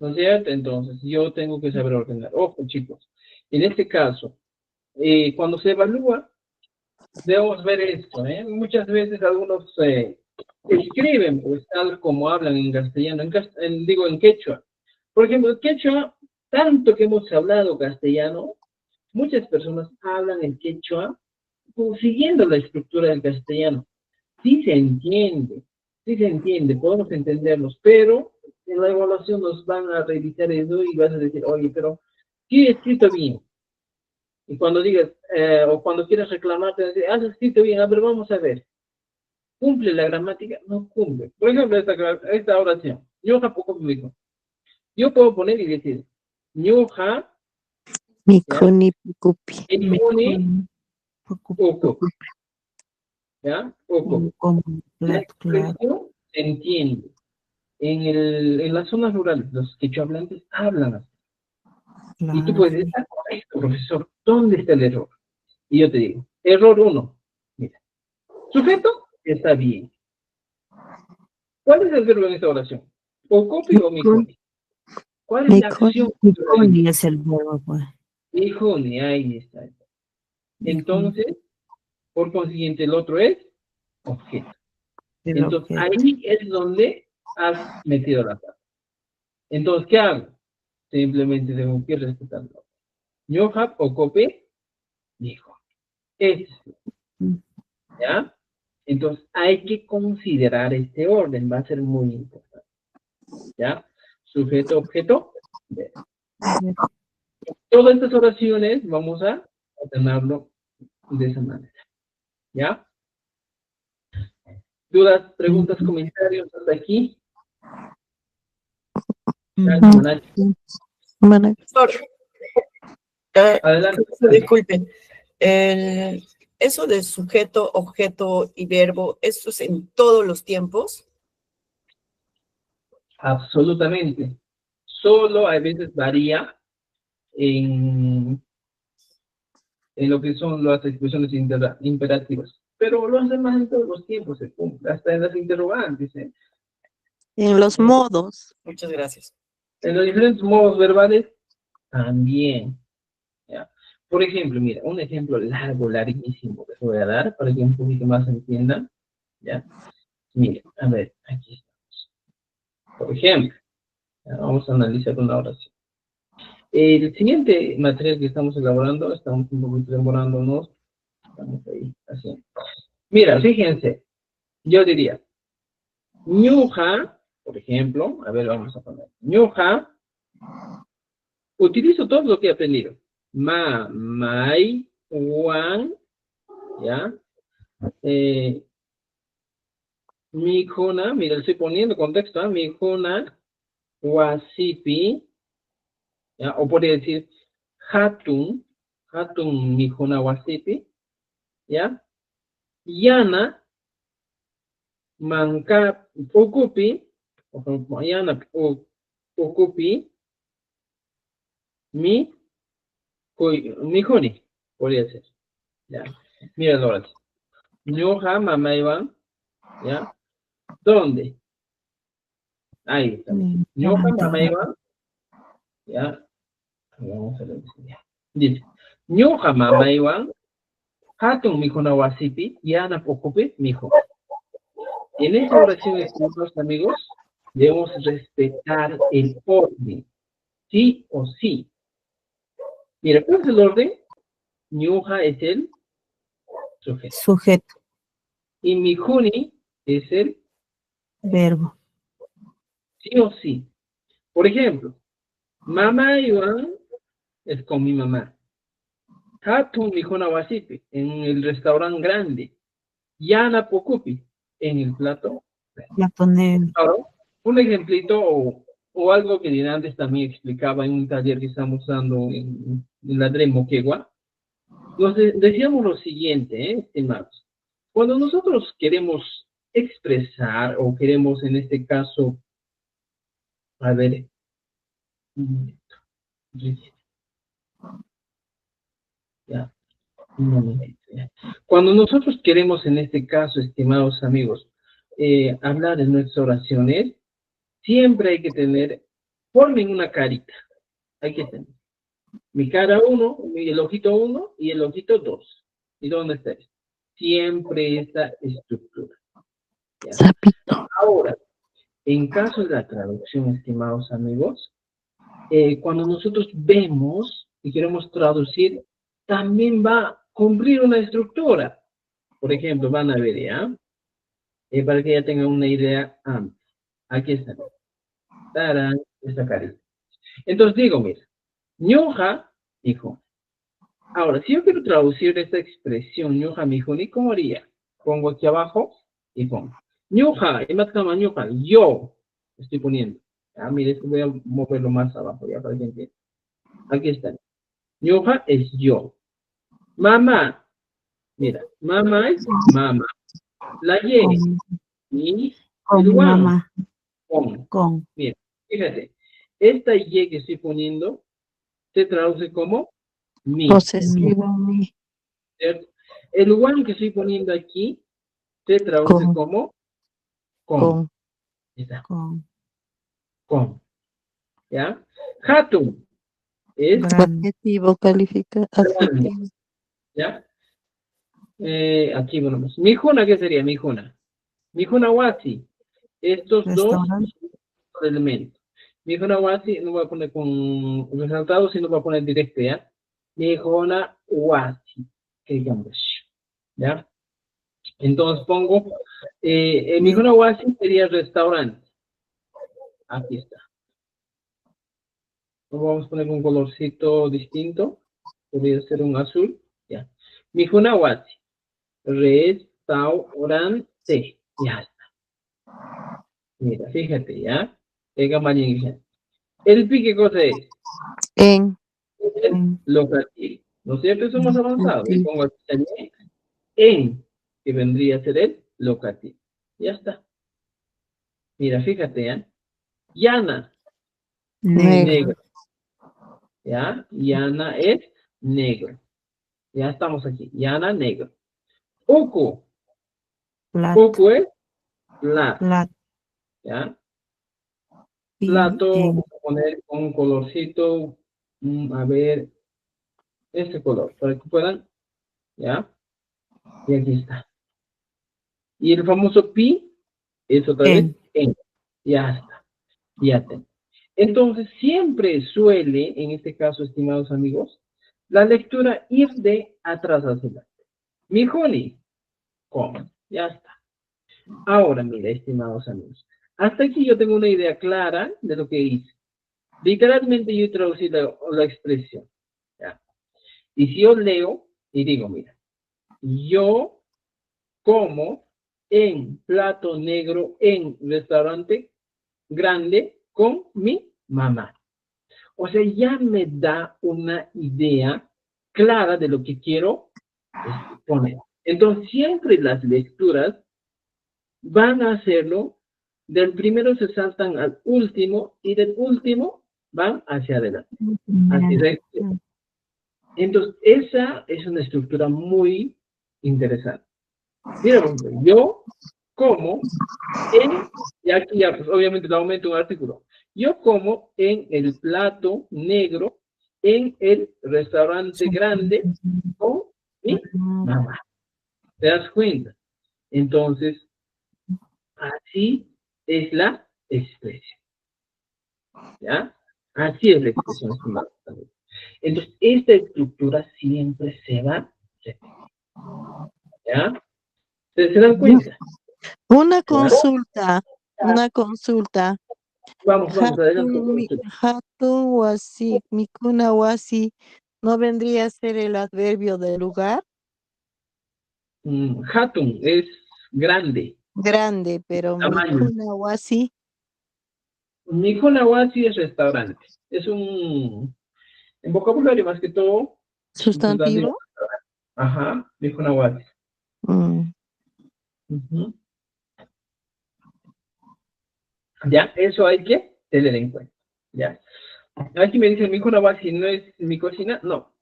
Speaker 1: ¿no es cierto? Entonces, yo tengo que saber ordenar. Ojo, chicos. En este caso, cuando se evalúa, debemos ver esto, ¿eh? Muchas veces algunos escriben, pues, tal como hablan en castellano, digo, en quechua. Por ejemplo, en quechua, tanto que hemos hablado castellano, muchas personas hablan en quechua pues, siguiendo la estructura del castellano. Sí se entiende, podemos entenderlos, pero en la evaluación nos van a revisar eso y vas a decir, oye, pero sí he escrito bien. Y cuando digas, o cuando quieras reclamar, te decir, has escrito bien, a ver, vamos a ver. ¿Cumple la gramática? No cumple. Por ejemplo, esta oración. Ñoja poco público. Yo puedo poner y decir, ñoja,
Speaker 2: Mikuni pukupi.
Speaker 1: ekuni,
Speaker 3: Pocopi,
Speaker 1: oko. ¿Ya? Oko.
Speaker 3: como
Speaker 1: La
Speaker 3: plato, claro.
Speaker 1: expresión se entiende. En las zonas rurales, los quechohablantes hablan así. Y tú
Speaker 3: Claro.
Speaker 1: puedes decir, está correcto, profesor, ¿dónde está el error? Y yo te digo, error 1. Mira, sujeto está bien. ¿Cuál es el verbo en esta oración? ¿Ocopi o mikuni? ¿Cuál es la
Speaker 2: Mikuni.
Speaker 1: acción?
Speaker 3: Micone es el verbo, pues.
Speaker 1: Mikuni, ahí está. Entonces, por consiguiente, el otro es objeto.
Speaker 3: El
Speaker 1: Entonces,
Speaker 3: objeto.
Speaker 1: ahí es donde has metido la pata. Entonces, ¿qué hago? Simplemente tengo que respetarlo. Ñohap o cope, dijo. Es, ¿ya? Entonces, hay que considerar este orden, va a ser muy importante. ¿Ya? Sujeto, objeto, verbo. Todas estas oraciones vamos a ordenarlo de esa manera. ¿Ya? ¿Dudas, preguntas, comentarios hasta aquí?
Speaker 2: Mana-
Speaker 5: Profesor,
Speaker 1: Adelante.
Speaker 5: disculpen. Eso de sujeto, objeto y verbo, ¿eso es en todos los tiempos?
Speaker 1: Absolutamente. Solo a veces varía en lo que son las expresiones imperativas. Pero lo hacen más en todos los tiempos, se cumple, hasta en las interrogantes, ¿eh?
Speaker 2: En los modos.
Speaker 5: Muchas gracias.
Speaker 1: En los diferentes modos verbales, también. ¿Ya? Por ejemplo, mira, un ejemplo largo, larguísimo que te voy a dar para que un poquito más entiendan. ¿Ya? Mira, a ver, aquí estamos. Por ejemplo, ¿ya? Vamos a analizar una oración. El siguiente material que estamos elaborando, estamos un poquito demorándonos, estamos ahí haciendo. Mira, fíjense, yo diría, ñuja, por ejemplo, a ver, vamos a poner, ñuja, utilizo todo lo que he aprendido. Ma, mai, wan, ¿ya? Mi jona, mira, estoy poniendo contexto, ¿eh? Mi jona, wasipi, ¿ya? O podría decir, hatun, mi jona wasipi, ¿ya? Yana, manka, okupi, o ejemplo, yana, okupi, mi joni, podría ser, ¿ya? Mira ahora. Ñoja, mamá Iván, ¿ya? ¿Dónde? Ahí está. Ñoja, mamá Iván, ¿ya? Vamos a ver. Dice, ñuqa mamaywan hatun mikhuna wasipi yana pukupi mijo. En esta oración, estimados amigos, debemos respetar el orden, sí o sí. Mira, ¿cuál es el orden? Ñuqa es el sujeto.
Speaker 3: Sujeto,
Speaker 1: Y mijuni es el
Speaker 3: verbo.
Speaker 1: sí o sí. Por ejemplo, mamá Iván es con mi mamá. Hatun mikhuna wasipi, en el restaurante grande. Yana pukupi, en el plato.
Speaker 3: La ponemos.
Speaker 1: Ahora, un ejemplito o algo que antes también explicaba en un taller que estamos dando en la DRE Moquegua. Nos decíamos lo siguiente, estimados. Cuando nosotros queremos expresar o queremos en este caso, a ver, un momento, ya, un momento, ya. Cuando nosotros queremos en este caso, estimados amigos, hablar en nuestras oraciones, siempre hay que tener, formen una carita, hay que tener mi cara 1, el ojito 1 y el ojito 2. ¿Y dónde está esto? Siempre esta estructura. ¿Ya?
Speaker 2: Sapito.
Speaker 1: Ahora, en caso de la traducción, estimados amigos, cuando nosotros vemos y queremos traducir, también va a cumplir una estructura. Por ejemplo, van a ver, ¿ya? Para que ya tengan una idea antes. Aquí está. Tarán, esta carita. Entonces digo, mira, ñuqa, hijo. Ahora, si yo quiero traducir esta expresión, ñuqa, mijo, ¿ni cómo haría? Pongo aquí abajo y pongo. Ñuqa, imatkama ñuqa, yo estoy poniendo. Ah, mire, esto voy a moverlo más abajo ya para que entiendan. Aquí está. Ñuqa es yo. Mamá, mira, mamá es mamá. La Y, y
Speaker 3: Con
Speaker 1: el wan,
Speaker 3: mamá.
Speaker 1: con.
Speaker 3: Con.
Speaker 1: Mira, fíjate, esta Y que estoy poniendo se traduce como mi,
Speaker 2: Posesivo mi.
Speaker 1: ¿cierto? El one que estoy poniendo aquí se traduce
Speaker 2: Con.
Speaker 1: como con.
Speaker 2: Con.
Speaker 1: Ahí está,
Speaker 3: Con.
Speaker 1: con. ¿Ya? Hatun es
Speaker 3: Grande.
Speaker 2: Adjetivo califica. Adjetivo.
Speaker 1: ¿ya? Aquí ponemos. Mijuna, ¿qué sería? Mijuna. Mijuna wasi. Estos dos
Speaker 3: Restaurante.
Speaker 1: son elementos. Mijuna wasi no voy a poner con resaltado, sino voy a poner directo, ¿ya? Mijuna wasi. Que digamos, ¿ya? Entonces pongo, Mijuna wasi sería restaurante. Aquí está. Vamos a poner un colorcito distinto. Podría ser un azul. Ya. Mijuna wasi. Restaurante. Ya está. Mira, fíjate, ¿ya? El pi, ¿qué cosa es?
Speaker 2: En.
Speaker 1: El locativo. ¿No es cierto? Eso más avanzado. Le
Speaker 2: Locativo.
Speaker 1: pongo aquí también en, que vendría a ser el locativo. Ya está. Mira, fíjate, ¿ya? Yana,
Speaker 3: Negro.
Speaker 1: negro. ¿Ya? Yana es negro. Ya estamos aquí. Yana, negro. Uku.
Speaker 3: Plato.
Speaker 1: Uku es plato.
Speaker 3: Plato.
Speaker 1: ¿Ya?
Speaker 3: Y
Speaker 1: Plato,
Speaker 3: en.
Speaker 1: vamos a poner un colorcito. A ver, este color, para que puedan. ¿Ya? Y aquí está. Y el famoso pi es otra vez en. Ya está. Ya tengo. Entonces, siempre suele, en este caso, estimados amigos, la lectura ir de atrás hacia adelante. Mijoni, ¿cómo? Ya está. Ahora, mira, estimados amigos, hasta aquí yo tengo una idea clara de lo que hice. Literalmente yo traducí la expresión. ¿Ya? Y si yo leo y digo, mira, yo como en plato negro en restaurante grande con mi mamá. O sea, ya me da una idea clara de lo que quiero poner. Entonces, siempre las lecturas van a hacerlo, del primero se saltan al último y del último van hacia adelante. Así de, entonces, esa es una estructura muy interesante. Mira, yo como en, y aquí ya, pues obviamente le aumento un artículo. Yo como en el plato negro en el restaurante grande con mi mamá. ¿Te das cuenta? Entonces, así es la expresión. ¿Ya? Así es la expresión, estimados amigos. Entonces, esta estructura siempre se va a repetir. ¿Ya? ¿Se dan cuenta?
Speaker 2: Una
Speaker 1: ¿Ya?
Speaker 2: consulta, una consulta.
Speaker 1: Vamos, adelante.
Speaker 2: Hatun wasi, mikuna wasi, ¿no vendría a ser el adverbio de lugar?
Speaker 1: Hatun es grande,
Speaker 2: Grande, pero
Speaker 1: tamaño.
Speaker 2: mikuna wasi,
Speaker 1: Mikuna Wasi es restaurante. Es un, en vocabulario más que todo, sustantivo.
Speaker 2: sustantivo.
Speaker 1: Ajá, Mikuna Wasi.
Speaker 2: Mm.
Speaker 1: Ujú. Ya, eso hay que tener en cuenta. Ya. Aquí me dicen Mikuna Wasi no es mi cocina. No.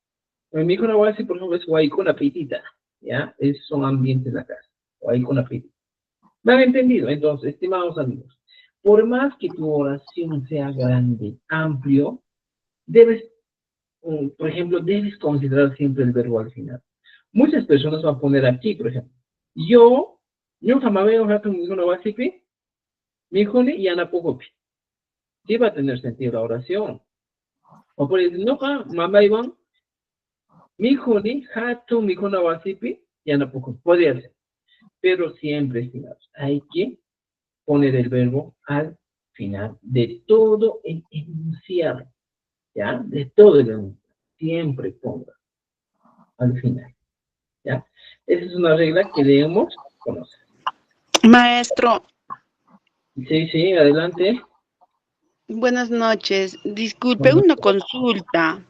Speaker 1: Mikuna Wasi, por ejemplo, es Waikuna Pitita. Ya, es un ambiente de la casa. Waikuna Pitita. ¿Me han entendido? Entonces, estimados amigos, por más que tu oración sea grande, amplio, debes, por ejemplo, debes considerar siempre el verbo al final. Muchas personas van a poner aquí, por ejemplo, yo jamás veo rato mi hijo no va a ser mi hijo y ana poco. Sí va a tener sentido la oración. O por ejemplo, no, mamá Iván, mi hijo ni jato mi hijo no va a ser y ana poco. Podría ser. Pero siempre, estimados, hay que poner el verbo al final de todo el enunciado, ¿ya? De todo el enunciado. Siempre ponga al final, ¿ya? Esa es una regla que debemos conocer.
Speaker 6: Maestro,
Speaker 1: Sí, sí, adelante.
Speaker 6: buenas noches. Disculpe,
Speaker 1: Bueno,
Speaker 6: una consulta.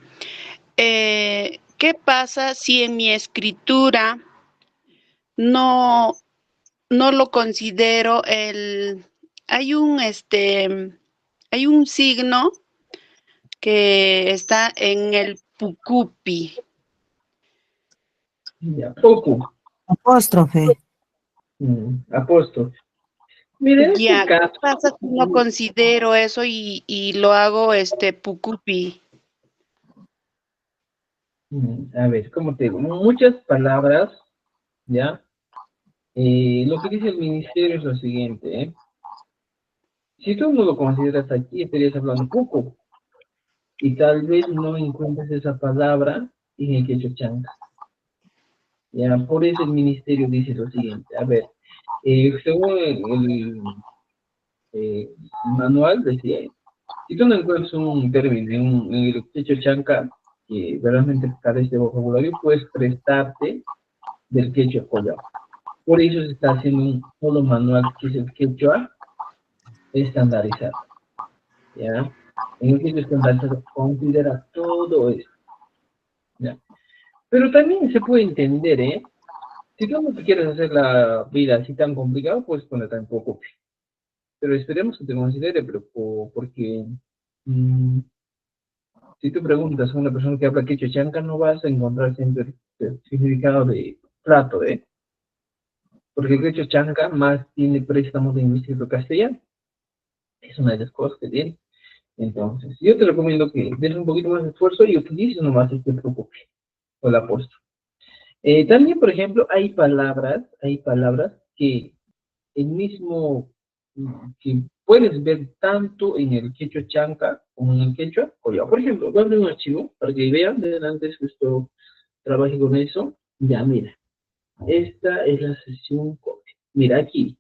Speaker 6: ¿Qué pasa si en mi escritura no lo considero hay un signo que está en el pucupi?
Speaker 1: ya, poco.
Speaker 3: Apóstrofe.
Speaker 1: Apóstol. Mire, en este
Speaker 6: Ya, ¿qué
Speaker 1: caso,
Speaker 6: pasa si no considero eso y lo hago pucupi?
Speaker 1: a ver, ¿cómo te digo? Muchas palabras, ¿ya? Lo que dice el ministerio es lo siguiente, ¿eh? Si tú no lo consideras aquí, estarías hablando poco. Y tal vez no encuentres esa palabra en el quechua chanca. Ya, por eso el ministerio dice lo siguiente. A ver, según el manual decía, si tú no encuentras un término en el quechua chanca que realmente carece de vocabulario, puedes prestarte del quechua collao. Por eso se está haciendo un solo manual que es el quechua estandarizado. ¿Ya? En el quechua estandarizado considera todo esto. ¿Ya? Pero también se puede entender, ¿eh? Si tú no te quieres hacer la vida así tan complicada, puedes poner tan poco. Pero esperemos que te considere, pero porque si tú preguntas a una persona que habla quechua chanca, no vas a encontrar siempre el significado de plato, ¿eh? Porque el quechua chanca más tiene préstamos lingüísticos castellano. Es una de las cosas que tiene. Entonces, yo te recomiendo que des un poquito más de esfuerzo y utilices nomás este preocupe o el apóstol. También, por ejemplo, hay palabras que el mismo, que puedes ver tanto en el quechua chanca como en el quechua collao. Por ejemplo, voy a abrir un archivo para que vean, antes que esto trabaje con eso. Ya, mira, esta es la sesión copia. Mira, aquí,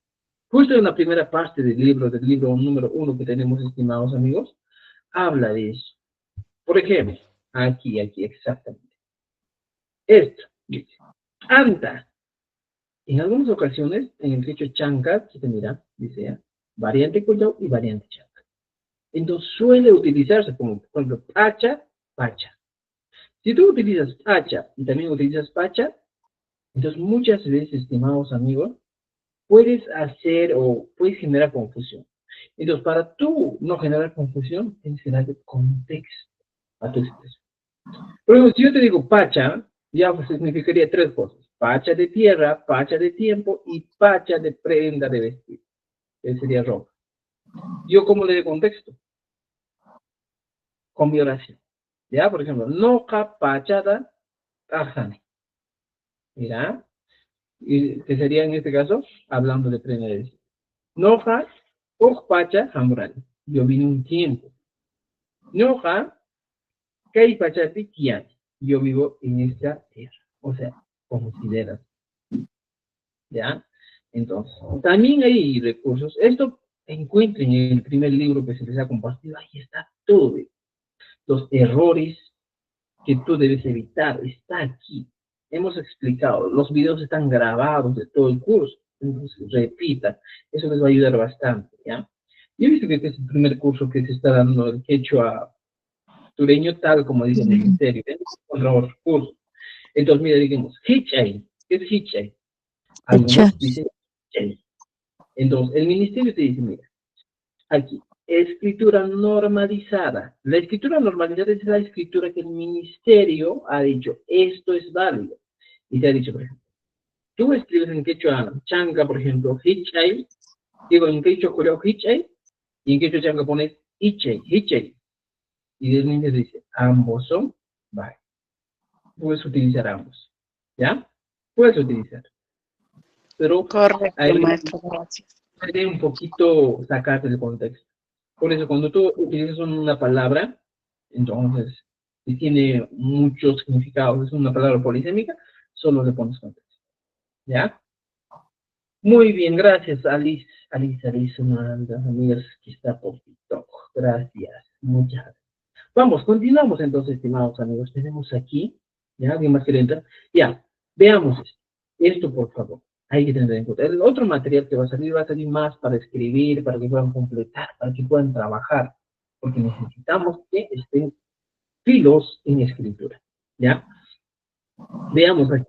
Speaker 1: justo en la primera parte del libro número 1 que tenemos, estimados amigos, habla de eso. Por ejemplo, aquí, exactamente. Esto, dice, anta. En algunas ocasiones, en el quechua chanca, si te mira, dice, variante collao y variante chanca. Entonces suele utilizarse como, por ejemplo, pacha, pacha. Si tú utilizas pacha y también utilizas pacha, entonces muchas veces, estimados amigos, puedes hacer o puedes generar confusión. Entonces, para tú no generar confusión, tienes que darle contexto a tu expresión. Por ejemplo, si yo te digo pacha, ya pues, significaría tres cosas. Pacha de tierra, pacha de tiempo y pacha de prenda de vestir. Ese sería ropa. ¿Yo cómo le doy contexto? Con mi oración. Ya, por ejemplo, noqa pachata tajani. Mira, y que sería en este caso, hablando de plena decisión. Noqa pacha hambrani. Yo vine un tiempo. Noqa kay pachapi kiani. Yo vivo en esta tierra. O sea, consideras. ¿Ya? Entonces, también hay recursos. Esto encuentren en el primer libro que se les ha compartido. Ahí está todo. ¿Ve? Los errores que tú debes evitar. Está aquí. Hemos explicado. Los videos están grabados de todo el curso. Entonces, repita. Eso les va a ayudar bastante. ¿Ya? Yo he visto que este es el primer curso que se está dando el quechua sureño, tal como dice el ministerio. Contra otros cursos. Entonces, mira, digamos, Hichay. ¿Qué es Hichay? Algunos dicen Hichay. Entonces, el ministerio te dice, mira, aquí, escritura normalizada. La escritura normalizada es la escritura que el ministerio ha dicho, esto es válido. Y te ha dicho, por ejemplo, tú escribes en quechua changa, por ejemplo, Hichay, digo, en quechua coreano Hichay, y en quechua changa pones Hichay, Hichay. Y el ministerio dice, ambos son válidos. Puedes utilizar ambos, ¿ya? Puedes utilizar. Pero
Speaker 6: Correcto,
Speaker 1: hay
Speaker 6: maestro, gracias.
Speaker 1: que un poquito sacarte del contexto. Por eso, cuando tú utilizas una palabra, entonces, si tiene muchos significados, es una palabra polisémica, solo le pones contexto. ¿Ya? Muy bien, gracias, Alice. Alice, una de las amigas que está por TikTok. Gracias, muchas gracias. Vamos, continuamos entonces, estimados amigos. Tenemos aquí, ¿ya? ¿Alguien más quiere entrar? Ya, veamos esto. Esto, por favor, hay que tener en cuenta. El otro material que va a salir más para escribir, para que puedan completar, para que puedan trabajar, porque necesitamos que estén filos en escritura, ¿ya? Veamos aquí.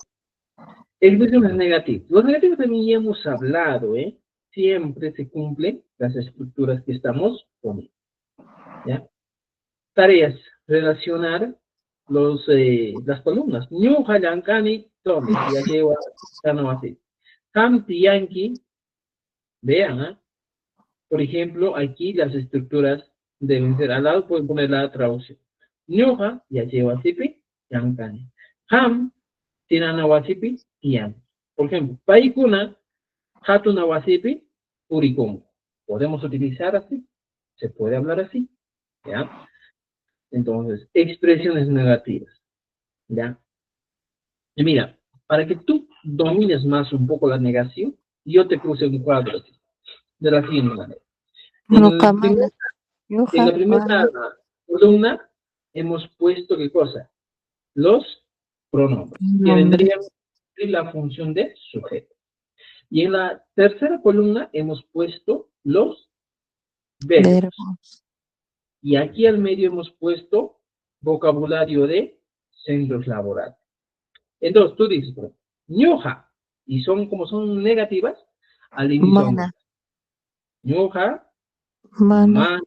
Speaker 1: Expresiones negativas. Los negativos también ya hemos hablado, ¿eh? Siempre se cumplen las estructuras que estamos poniendo, ¿ya? Tareas, relacionar las columnas. Ñuqa llankani tome, ya lleva no así. Hamti yanki, vean, ¿eh? Por ejemplo, aquí las estructuras deben ser al lado, pueden poner la traducción. Ñuqa, ya lleva sipi, llankani. Ham, tirana wasipi, yan. Por ejemplo, paikuna, hatuna wasipi, purikum. Podemos utilizar así, se puede hablar así, ¿ya? Entonces, expresiones negativas, ¿ya? Y mira, para que tú domines más un poco la negación, yo te puse un cuadro así, de la siguiente manera.
Speaker 2: Mukamana.
Speaker 1: En la primera columna hemos puesto, ¿qué cosa? Los pronombres, que vendrían en la función de sujeto. Y en la tercera columna hemos puesto los verbos. Y aquí al medio hemos puesto vocabulario de centros laborales. Entonces tú dices, ñoja, y son como son negativas, al inicio. Ñoja, mana,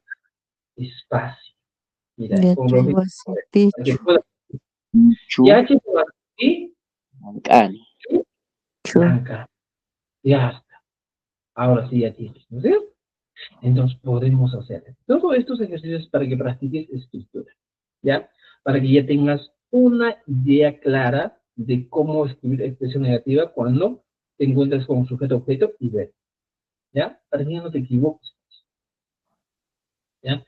Speaker 1: espacio. Mira, con rojito. Ya que y blanca. Ya está. Ahora sí ya tienes, ¿no es cierto? Entonces podemos hacer todos estos ejercicios para que practiques escritura, ¿ya? Para que ya tengas una idea clara de cómo escribir expresión negativa cuando te encuentres con sujeto, objeto y verbo, ¿ya? Para que no te equivoques, ¿ya?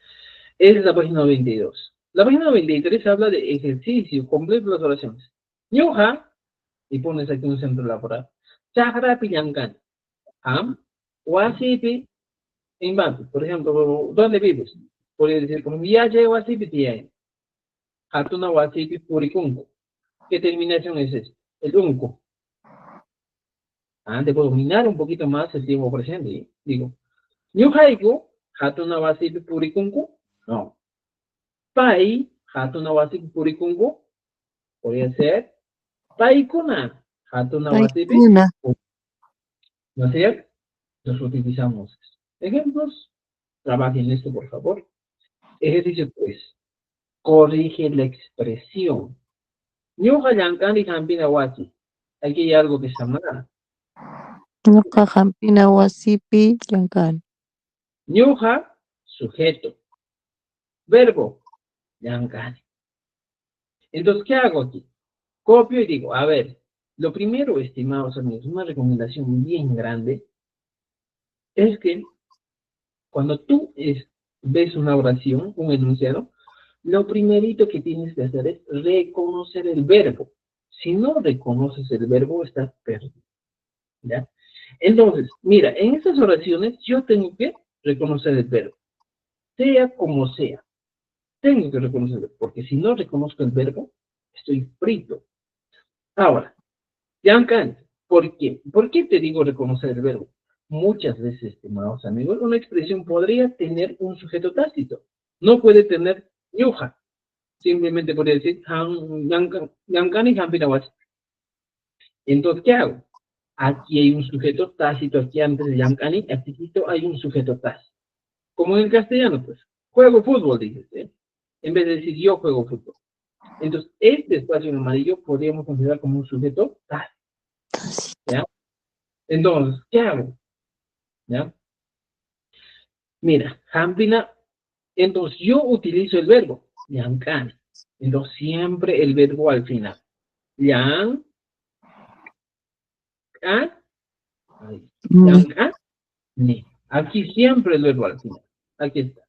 Speaker 1: Esa es la página 92. La página 93 habla de ejercicio, completo las oraciones. Ñoja, y pones aquí un centro laboral. Chahra pillangan. Am, wasipi, en Bantu, por ejemplo, ¿dónde vives? Podría decir, como ya llego a Sipitiay, Hatuna Wasipi Purikunko. ¿Qué terminación es esta? El unco. Antes puedo dominar un poquito más el tiempo presente. Digo, Ñuhaiku, Hatuna Wasipi Purikunko. No. Pai, Hatuna Wasipi Purikunko. Podría ser Paikuna, Hatuna Wasipi. ¿No es cierto? Los utilizamos. Ejemplos. Trabajen esto, por favor. Ejercicio 3. Corrige la expresión. Ñuqa llankani hampina wasi. Aquí hay algo que está mal.
Speaker 2: Ñuqa hampina wasipi llankani.
Speaker 1: Ñuqa, sujeto. Verbo, llankani. Entonces, ¿qué hago aquí? Copio y digo, a ver, lo primero, estimados amigos, una recomendación bien grande, es que cuando tú ves una oración, un enunciado, lo primerito que tienes que hacer es reconocer el verbo. Si no reconoces el verbo, estás perdido, ¿ya? Entonces, mira, en estas oraciones yo tengo que reconocer el verbo, sea como sea. Tengo que reconocerlo, porque si no reconozco el verbo, estoy frito. Ahora, Giancarlo, ¿por qué? ¿Por qué te digo reconocer el verbo? Muchas veces, estimados amigos, una expresión podría tener un sujeto tácito. No puede tener yuja. Simplemente podría decir Giancarlo y Jampinawas. Entonces, ¿qué hago? Aquí hay un sujeto tácito, aquí antes de Giancarlo, aquí hay un sujeto tácito. Como en el castellano, pues, juego fútbol, dices, ¿eh? En vez de decir yo juego fútbol. Entonces, este espacio en amarillo podríamos considerar como un sujeto tácito, ¿ya? Entonces, ¿qué hago? ¿Ya? Mira, Hampina, entonces yo utilizo el verbo, Yankani. Entonces, siempre el verbo al final. Yan, Yankani. Aquí siempre el verbo al final. Aquí está.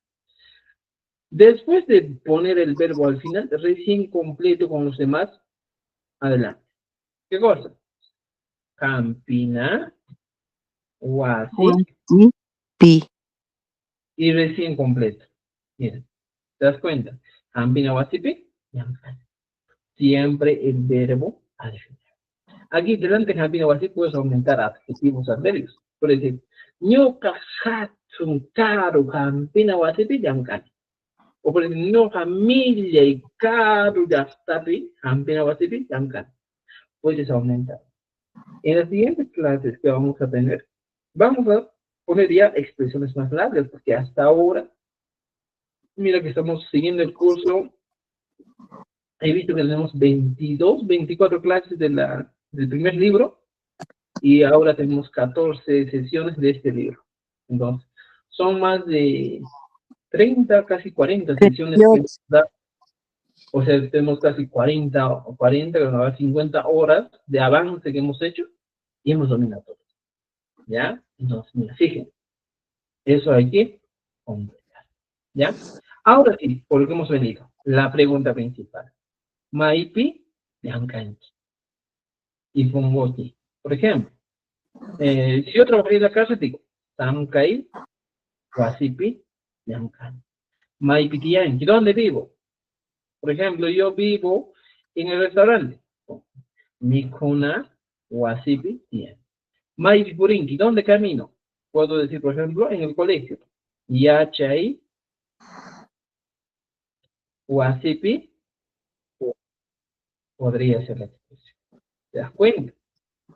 Speaker 1: Después de poner el verbo al final, recién completo con los demás, adelante. ¿Qué cosa? Campina, Wasi,
Speaker 2: Pi.
Speaker 1: y recién completo. Mira, ¿te das cuenta? Campina, Wasi, Pi, Yankani. Siempre el verbo al final. Aquí delante de Campina, Wasi puedes aumentar adjetivos adverbios. Por decir, ñoka hatun karu Campina, Wasi, Pi, Yankani. O por decir, no familia y karu yastapi, Campina, Wasi, Pi, Yankani. Puedes aumentar. En las siguientes clases que vamos a tener, vamos a poner ya expresiones más largas, porque hasta ahora, mira que estamos siguiendo el curso, he visto que tenemos 22, 24 clases del primer libro, y ahora tenemos 14 sesiones de este libro. Entonces, son más de 30, casi 40 sesiones que hemos dado. O sea, tenemos casi 40, 50 horas de avance que hemos hecho, y hemos dominado todo. ¿Ya? Entonces, mira, fíjense, eso hay que completar. ¿Ya? Ahora sí, por lo que hemos venido, la pregunta principal. Maipi, Yankanchi. Y pongo aquí. Por ejemplo, si yo trabajaría en la casa, digo, Tamkai, Wasipi, Yankanchi. Maipi, Tianchi, ¿dónde vivo? Por ejemplo, yo vivo en el restaurante. Mikuna, Wasipi, Tianchi. Maipi, Purinki, ¿dónde camino? Puedo decir, por ejemplo, en el colegio. Yachai, Wasipi, podría ser la expresión. ¿Te das cuenta?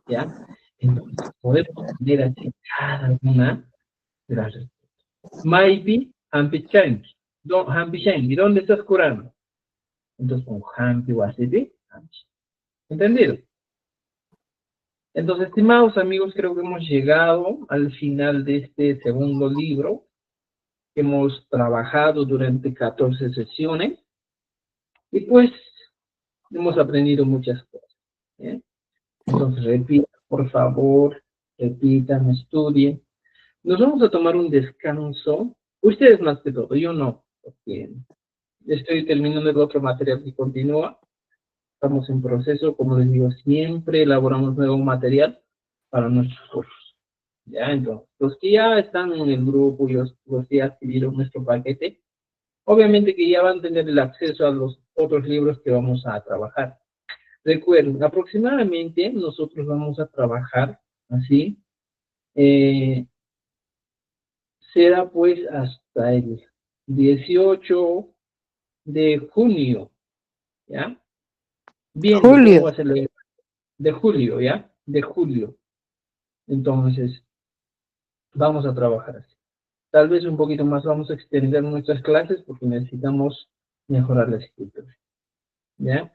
Speaker 1: ¿Ya? Entonces, podemos poner así cada una de las respuestas. Maybe, Hampichanki. Hampichanki, ¿dónde estás curando? Entonces, con Hampi, Wasipi, Hampi. ¿Entendido? Entonces, estimados amigos, creo que hemos llegado al final de este segundo libro. Hemos trabajado durante 14 sesiones. Y pues, hemos aprendido muchas cosas. ¿Eh? Entonces, repitan, por favor, repitan, estudien. Nos vamos a tomar un descanso. Ustedes más que todo, yo no, porque estoy terminando el otro material que continúa. Estamos en proceso, como les digo, siempre elaboramos nuevo material para nuestros cursos. Ya, entonces, los que ya están en el grupo y los que ya adquirieron nuestro paquete, obviamente que ya van a tener el acceso a los otros libros que vamos a trabajar. Recuerden, aproximadamente nosotros vamos a trabajar así, será pues hasta el 18 de junio, ¿ya? Viendo cómo va a ser de julio, ¿ya? De julio. Entonces, vamos a trabajar así. Tal vez un poquito más vamos a extender nuestras clases porque necesitamos mejorar la escritura, ¿ya?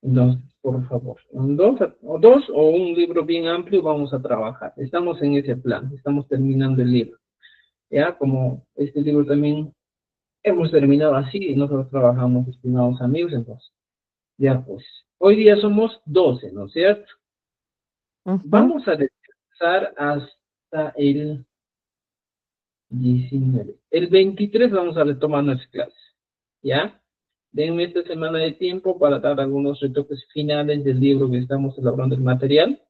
Speaker 1: Entonces, por favor, dos o un libro bien amplio vamos a trabajar. Estamos en ese plan, estamos terminando el libro. Ya, como este libro también hemos terminado así y nosotros trabajamos, estimados amigos, entonces Ya pues, hoy día somos 12, ¿no es cierto?
Speaker 2: Ujú.
Speaker 1: Vamos a descansar hasta el 19. El 23 vamos a retomar nuestras clases, ¿ya? Denme esta semana de tiempo para dar algunos retoques finales del libro que estamos elaborando el material,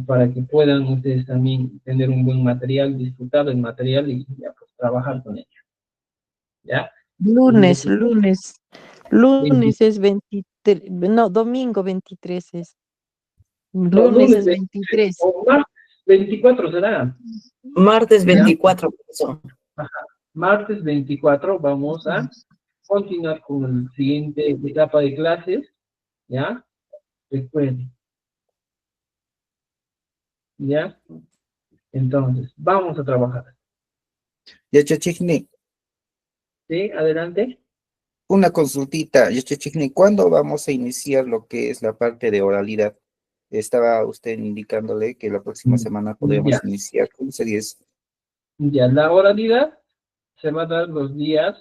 Speaker 1: para que puedan ustedes también tener un buen material, disfrutar del material y ya, pues, trabajar con ello, ¿ya?
Speaker 2: Lunes,
Speaker 1: Entonces,
Speaker 2: lunes.
Speaker 1: 20
Speaker 2: Lunes es 23, no, domingo 23 es.
Speaker 1: no,
Speaker 2: Lunes
Speaker 1: lunes
Speaker 2: es
Speaker 1: 23,
Speaker 2: 23.
Speaker 1: o martes 24 será,
Speaker 5: Martes
Speaker 1: ¿ya?
Speaker 5: 24, profesor.
Speaker 1: Martes 24 vamos a continuar con la siguiente etapa de clases, ¿ya? Recuerden, ¿ya? Entonces, vamos a trabajar,
Speaker 7: Yachachikni,
Speaker 1: ¿sí? Adelante.
Speaker 7: una consultita. Yachachikni, ¿cuándo vamos a iniciar lo que es la parte de oralidad? Estaba usted indicándole que la próxima semana
Speaker 1: Ya,
Speaker 7: podríamos iniciar. ¿Cómo sería eso?
Speaker 1: ya, la oralidad se va a dar los días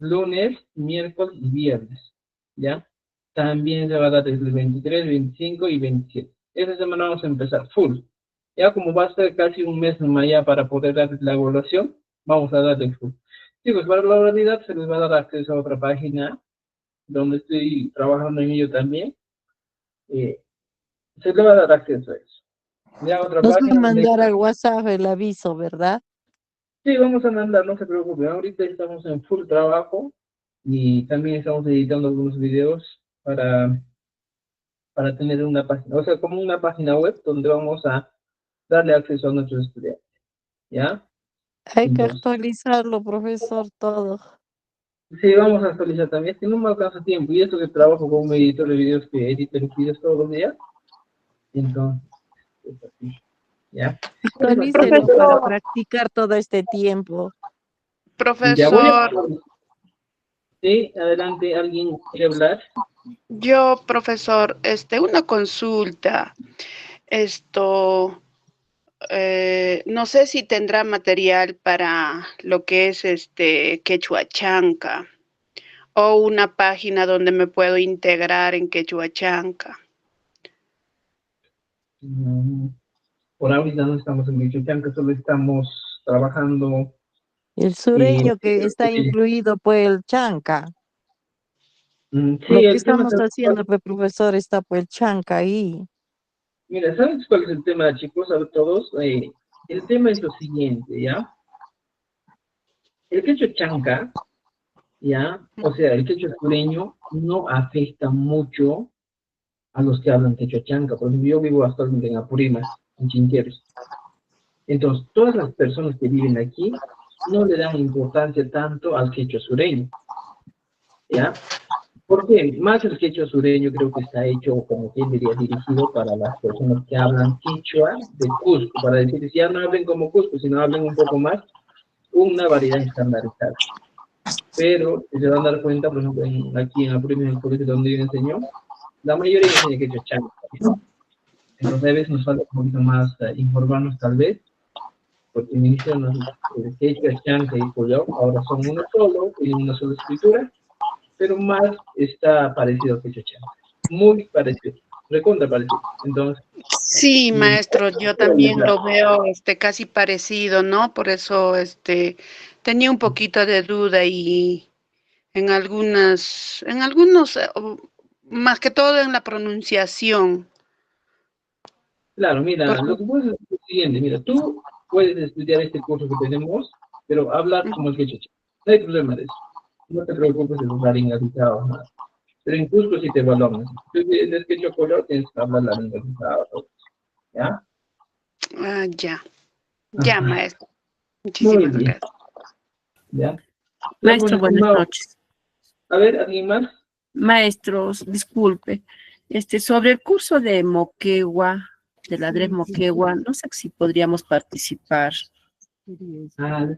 Speaker 1: lunes, miércoles y viernes, ¿ya? También se va a dar desde el 23, 25 y 27. Esta semana vamos a empezar full. Ya como va a ser casi un mes más ya para poder dar la evaluación, vamos a darle full. Chicos, para la oralidad se les va a dar acceso a otra página donde estoy trabajando en ello también. Se le va a dar acceso a eso. Ya otra
Speaker 2: Nos va a
Speaker 1: página donde...
Speaker 2: mandar al WhatsApp el aviso, ¿verdad?
Speaker 1: Sí, vamos a mandar, no se preocupen. Ahorita estamos en full trabajo y también estamos editando algunos videos para tener una página, o sea, como una página web donde vamos a darle acceso a nuestros estudiantes, ¿ya?
Speaker 2: Hay que
Speaker 1: Entonces,
Speaker 2: actualizarlo, profesor, todo.
Speaker 1: sí, vamos a actualizar también. Es que no me alcanza tiempo y eso que trabajo como editor de videos que edito los videos todos los días. Entonces, es así, ¿ya? Bueno,
Speaker 2: Actualícelo para
Speaker 6: Profesor,
Speaker 2: practicar todo este tiempo.
Speaker 1: ya voy a...
Speaker 6: profesor,
Speaker 1: Sí, adelante, ¿alguien quiere hablar?
Speaker 6: yo, profesor, una consulta. Esto, no sé si tendrá material para lo que es quechua chanca o una página donde me puedo integrar en quechua chanca.
Speaker 1: Mm, Por ahorita no estamos en Michoacán, que solo estamos trabajando.
Speaker 2: El
Speaker 1: Y,
Speaker 2: sureño que está incluido, pues el chanca. Lo
Speaker 1: sí,
Speaker 2: que
Speaker 1: el tema
Speaker 2: estamos
Speaker 1: es,
Speaker 2: haciendo, pues profesor, está pues el chanca ahí.
Speaker 1: mira, ¿sabes cuál es el tema, chicos? A todos, el tema es lo siguiente, ¿ya? El quechua chanca, ¿ya? O sea, el quechua sureño no afecta mucho a los que hablan quechua chanca. Por ejemplo, yo vivo actualmente en Apurímac, en Chincheros. Entonces, todas las personas que viven aquí no le dan importancia tanto al quechua sureño, ¿ya? Porque más el quechua sureño creo que está hecho, como quien diría, dirigido para las personas que hablan quechua de Cusco, para decir, si ya no hablen como Cusco, sino hablen un poco más, una variedad estandarizada. Pero si se van a dar cuenta, por ejemplo, aquí en la primera colegio donde yo enseño, la mayoría enseña quechua chanca, ¿no? Entonces a veces nos falta un poquito más informarnos tal vez, porque me hicieron quechua, chanca y collao, ahora son uno solo, y una sola escritura, pero más está parecido a quechua chanca. Muy parecido, recontra parecido. Entonces,
Speaker 6: Sí, maestro, yo también lo veo casi parecido, ¿no? Por eso tenía un poquito de duda y en algunos, más que todo en la pronunciación.
Speaker 1: claro, mira,
Speaker 6: Porque,
Speaker 1: lo que puedes hacer es lo siguiente, mira, tú puedes estudiar este curso que tenemos, pero hablar como el quechua chanca. No hay problema de eso. No te preocupes de usar inglarizado o nada. Pero incluso si te evaluamos, si tú tienes quechua collao, tienes que hablar la inglarizada, ¿ya?
Speaker 6: ya, ya,
Speaker 1: Ajá.
Speaker 6: maestro.
Speaker 1: Muy
Speaker 6: Muchísimas
Speaker 1: bien,
Speaker 6: gracias.
Speaker 1: ¿ya? Ya, pues,
Speaker 3: Maestro, buenas
Speaker 1: estimado,
Speaker 3: noches.
Speaker 1: a ver, ¿alguien más?
Speaker 3: Maestros, disculpe. Sobre el curso de Moquegua, de la DREF Moquegua, no sé si podríamos participar.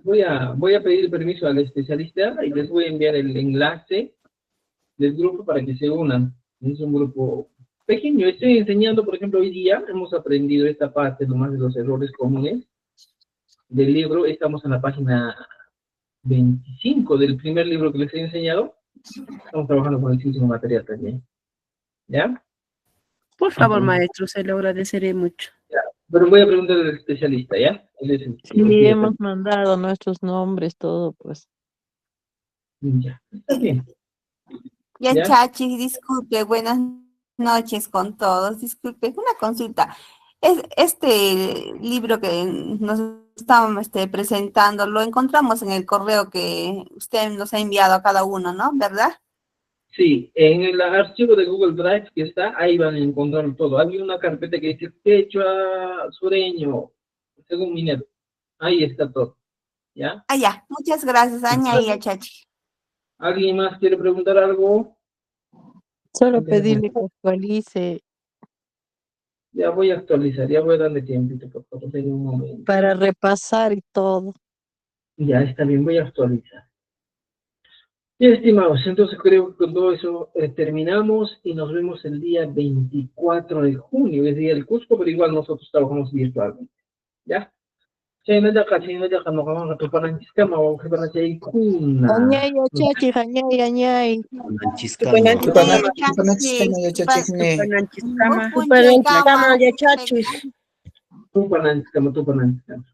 Speaker 1: Voy a pedir permiso al especialista y les voy a enviar el enlace del grupo para que se unan. Es un grupo pequeño. Estoy enseñando, por ejemplo, hoy día hemos aprendido esta parte nomás de los errores comunes del libro. Estamos en la página 25 del primer libro que les he enseñado. Estamos trabajando con el físico material también. ¿Ya?
Speaker 3: Por favor,
Speaker 1: Ujú.
Speaker 3: maestro, se lo agradeceré mucho.
Speaker 1: Pero voy a preguntar al especialista, ¿ya? Él es el
Speaker 2: Sí,
Speaker 1: que
Speaker 2: hemos mandado nuestros nombres, todo, pues.
Speaker 1: Ya, está bien.
Speaker 8: Ya,
Speaker 1: ¿Ya?
Speaker 8: Chachi, disculpe, buenas noches con todos. Disculpe, una consulta. Es este libro que nos estamos presentando, lo encontramos en el correo que usted nos ha enviado a cada uno, ¿no? ¿Verdad?
Speaker 1: Sí, en el archivo de Google Drive que está, ahí van a encontrar todo. Hay una carpeta que dice quechua sureño, según minero. Ahí está todo. ¿Ya?
Speaker 8: Ah, ya. Muchas gracias, Aña y a Chachi.
Speaker 1: ¿Alguien más quiere preguntar algo?
Speaker 2: Solo pedirle que actualice
Speaker 1: Ya voy a actualizar, ya voy a darle tiempito, por favor, en un momento.
Speaker 2: para repasar y todo.
Speaker 1: Ya está bien, voy a actualizar. Bien, estimados, entonces creo que con todo eso terminamos y nos vemos el día 24 de junio, es día del Cusco, pero igual nosotros trabajamos virtualmente. ¿Ya? Chaynallaqa nuqamanqa tupananchiskama wawqiparachaykunna.
Speaker 2: Añay, achachi, añay, añay.
Speaker 7: Tupananchiskama yachachikni.
Speaker 3: Pananchiskama.
Speaker 8: Tupananchiskama,
Speaker 3: yachachis.
Speaker 1: Tupananchiskama.